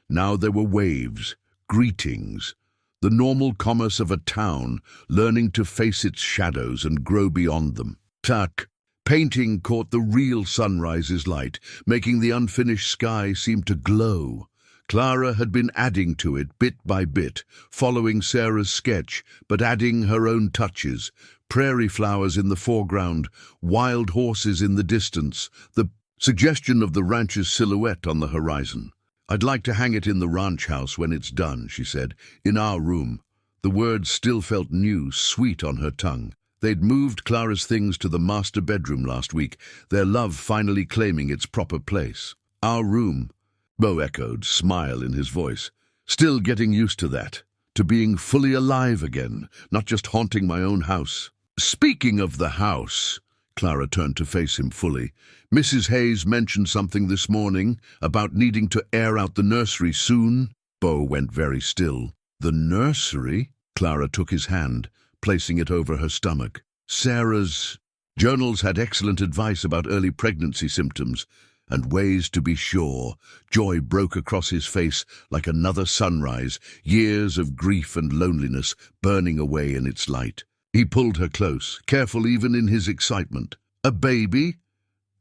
now there were waves, greetings, the normal commerce of a town learning to face its shadows and grow beyond them. Tack. Painting caught the real sunrise's light, making the unfinished sky seem to glow. Clara had been adding to it bit by bit, following Sarah's sketch, but adding her own touches. Prairie flowers in the foreground, wild horses in the distance, the suggestion of the ranch's silhouette on the horizon. "I'd like to hang it in the ranch house when it's done," she said, "in our room." The words still felt new, sweet on her tongue. They'd moved Clara's things to the master bedroom last week, their love finally claiming its proper place. "Our room," Beau echoed, smile in his voice. "Still getting used to that, to being fully alive again, not just haunting my own house." "Speaking of the house," Clara turned to face him fully, "Mrs. Hayes mentioned something this morning about needing to air out the nursery soon." Beau went very still. "The nursery?" Clara took his hand, placing it over her stomach. "Sarah's journals had excellent advice about early pregnancy symptoms and ways to be sure." Joy broke across his face like another sunrise, years of grief and loneliness burning away in its light. He pulled her close, careful even in his excitement. "A baby?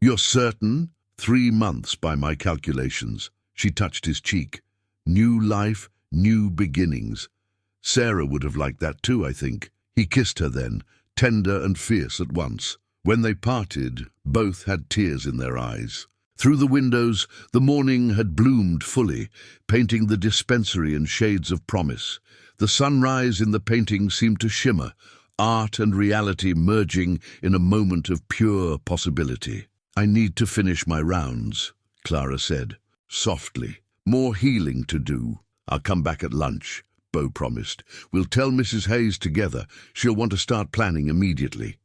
You're certain?" 3 months by my calculations. She touched his cheek. "New life, new beginnings." Sarah would have liked that too, I think. He kissed her then, tender and fierce at once. When they parted, both had tears in their eyes. Through the windows, the morning had bloomed fully, painting the dispensary in shades of promise. The sunrise in the painting seemed to shimmer, art and reality merging in a moment of pure possibility. "I need to finish my rounds," Clara said, softly. "More healing to do. I'll come back at lunch," Beau promised. "We'll tell Mrs. Hayes together. She'll want to start planning immediately."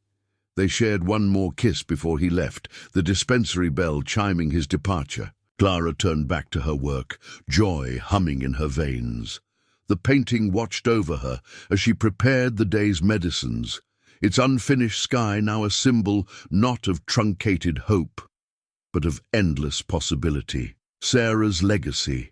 They shared one more kiss before he left, the dispensary bell chiming his departure. Clara turned back to her work, joy humming in her veins. The painting watched over her as she prepared the day's medicines, its unfinished sky now a symbol not of truncated hope, but of endless possibility. Sarah's legacy,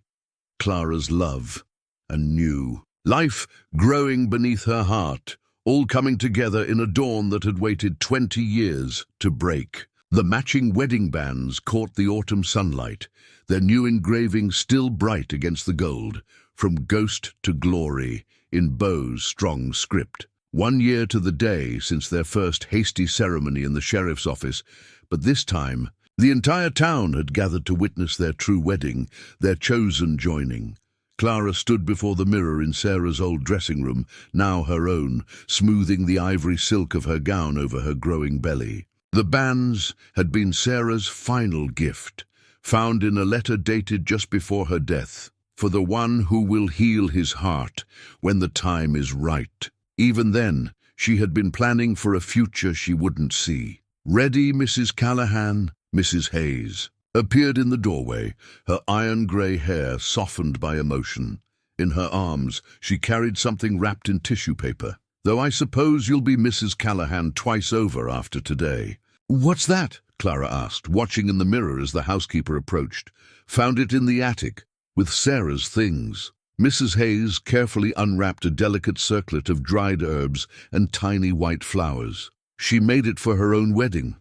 Clara's love, and new life growing beneath her heart, all coming together in a dawn that had waited 20 years to break. The matching wedding bands caught the autumn sunlight, their new engravings still bright against the gold, from ghost to glory, in Beau's strong script. 1 year to the day since their first hasty ceremony in the sheriff's office, but this time the entire town had gathered to witness their true wedding, their chosen joining. Clara stood before the mirror in Sarah's old dressing room, now her own, smoothing the ivory silk of her gown over her growing belly. The bands had been Sarah's final gift, found in a letter dated just before her death. "For the one who will heal his heart when the time is right." Even then, she had been planning for a future she wouldn't see. "Ready, Mrs. Callahan?" Mrs. Hayes appeared in the doorway, her iron-grey hair softened by emotion. In her arms, she carried something wrapped in tissue paper. "Though I suppose you'll be Mrs. Callahan twice over after today." "What's that?" Clara asked, watching in the mirror as the housekeeper approached. "Found it in the attic, with Sarah's things." Mrs. Hayes carefully unwrapped a delicate circlet of dried herbs and tiny white flowers. "She made it for her own wedding.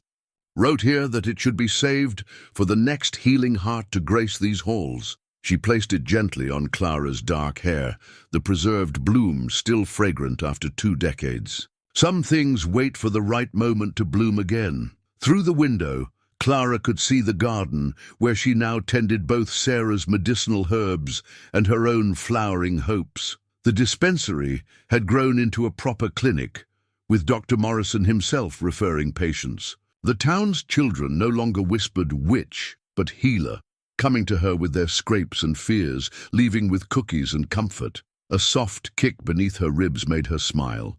Wrote here that it should be saved for the next healing heart to grace these halls." She placed it gently on Clara's dark hair, the preserved bloom still fragrant after 2 decades. Some things wait for the right moment to bloom again. Through the window, Clara could see the garden, where she now tended both Sarah's medicinal herbs and her own flowering hopes. The dispensary had grown into a proper clinic, with Dr. Morrison himself referring patients. The town's children no longer whispered witch, but healer, coming to her with their scrapes and fears, leaving with cookies and comfort. A soft kick beneath her ribs made her smile.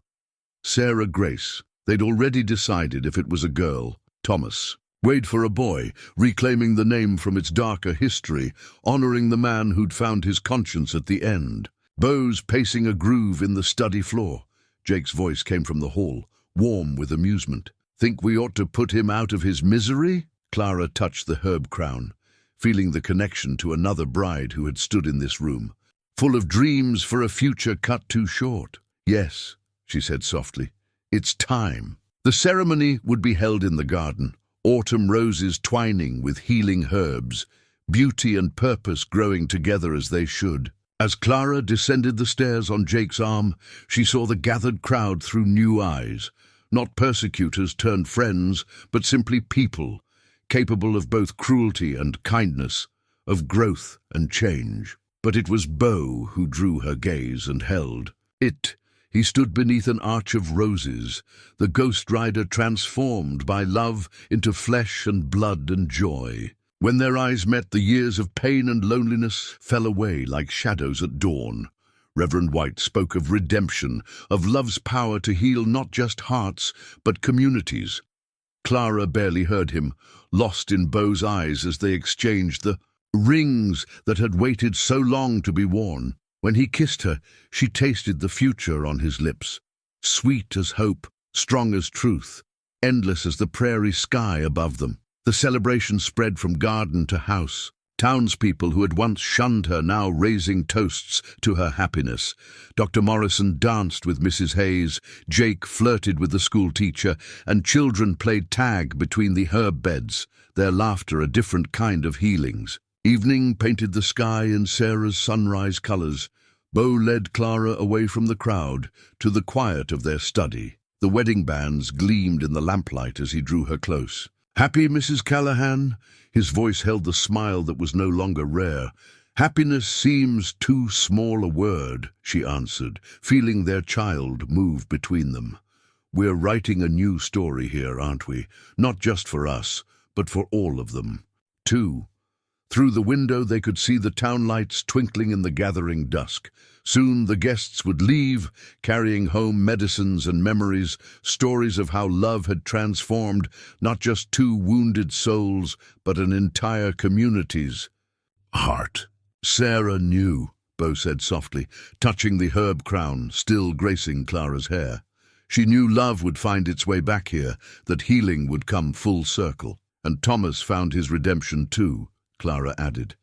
Sarah Grace. They'd already decided if it was a girl. Thomas. Wade for a boy, reclaiming the name from its darker history, honoring the man who'd found his conscience at the end. Beau's pacing a groove in the study floor. Jake's voice came from the hall, warm with amusement. Think we ought to put him out of his misery? Clara touched the herb crown, feeling the connection to another bride who had stood in this room, full of dreams for a future cut too short. Yes, she said softly, it's time. The ceremony would be held in the garden, autumn roses twining with healing herbs, beauty and purpose growing together as they should. As Clara descended the stairs on Jake's arm, she saw the gathered crowd through new eyes, not persecutors turned friends, but simply people, capable of both cruelty and kindness, of growth and change. But it was Beau who drew her gaze and held. He stood beneath an arch of roses, the ghost rider transformed by love into flesh and blood and joy. When their eyes met, the years of pain and loneliness fell away like shadows at dawn. Reverend White spoke of redemption, of love's power to heal not just hearts, but communities. Clara barely heard him, lost in Beau's eyes as they exchanged the rings that had waited so long to be worn. When he kissed her, she tasted the future on his lips, sweet as hope, strong as truth, endless as the prairie sky above them. The celebration spread from garden to house. Townspeople who had once shunned her now raising toasts to her happiness. Dr. Morrison danced with Mrs. Hayes, Jake flirted with the school teacher, and children played tag between the herb beds, their laughter a different kind of healings. Evening painted the sky in Sarah's sunrise colors. Beau led Clara away from the crowd to the quiet of their study. The wedding bands gleamed in the lamplight as he drew her close. "Happy, Mrs. Callahan?" His voice held the smile that was no longer rare. "Happiness seems too small a word," she answered, feeling their child move between them. "We're writing a new story here, aren't we? Not just for us, but for all of them, too." Through the window they could see the town lights twinkling in the gathering dusk. Soon the guests would leave, carrying home medicines and memories, stories of how love had transformed not just two wounded souls, but an entire community's heart. "Sarah knew," Beau said softly, touching the herb crown still gracing Clara's hair. "She knew love would find its way back here, that healing would come full circle. And Thomas found his redemption too," Clara added,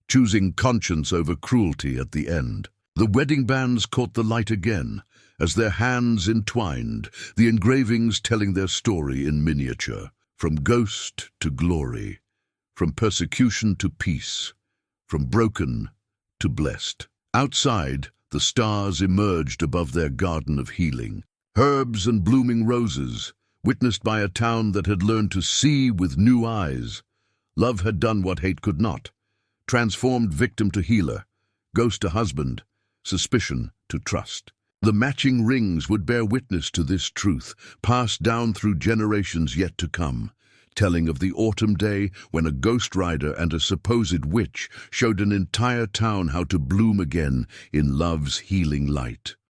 choosing conscience over cruelty at the end. The wedding bands caught the light again, as their hands entwined, the engravings telling their story in miniature, from ghost to glory, from persecution to peace, from broken to blessed. Outside, the stars emerged above their garden of healing, herbs and blooming roses, witnessed by a town that had learned to see with new eyes. Love had done what hate could not, transformed victim to healer, ghost to husband, suspicion to trust. The matching rings would bear witness to this truth, passed down through generations yet to come, telling of the autumn day when a ghost rider and a supposed witch showed an entire town how to bloom again in love's healing light.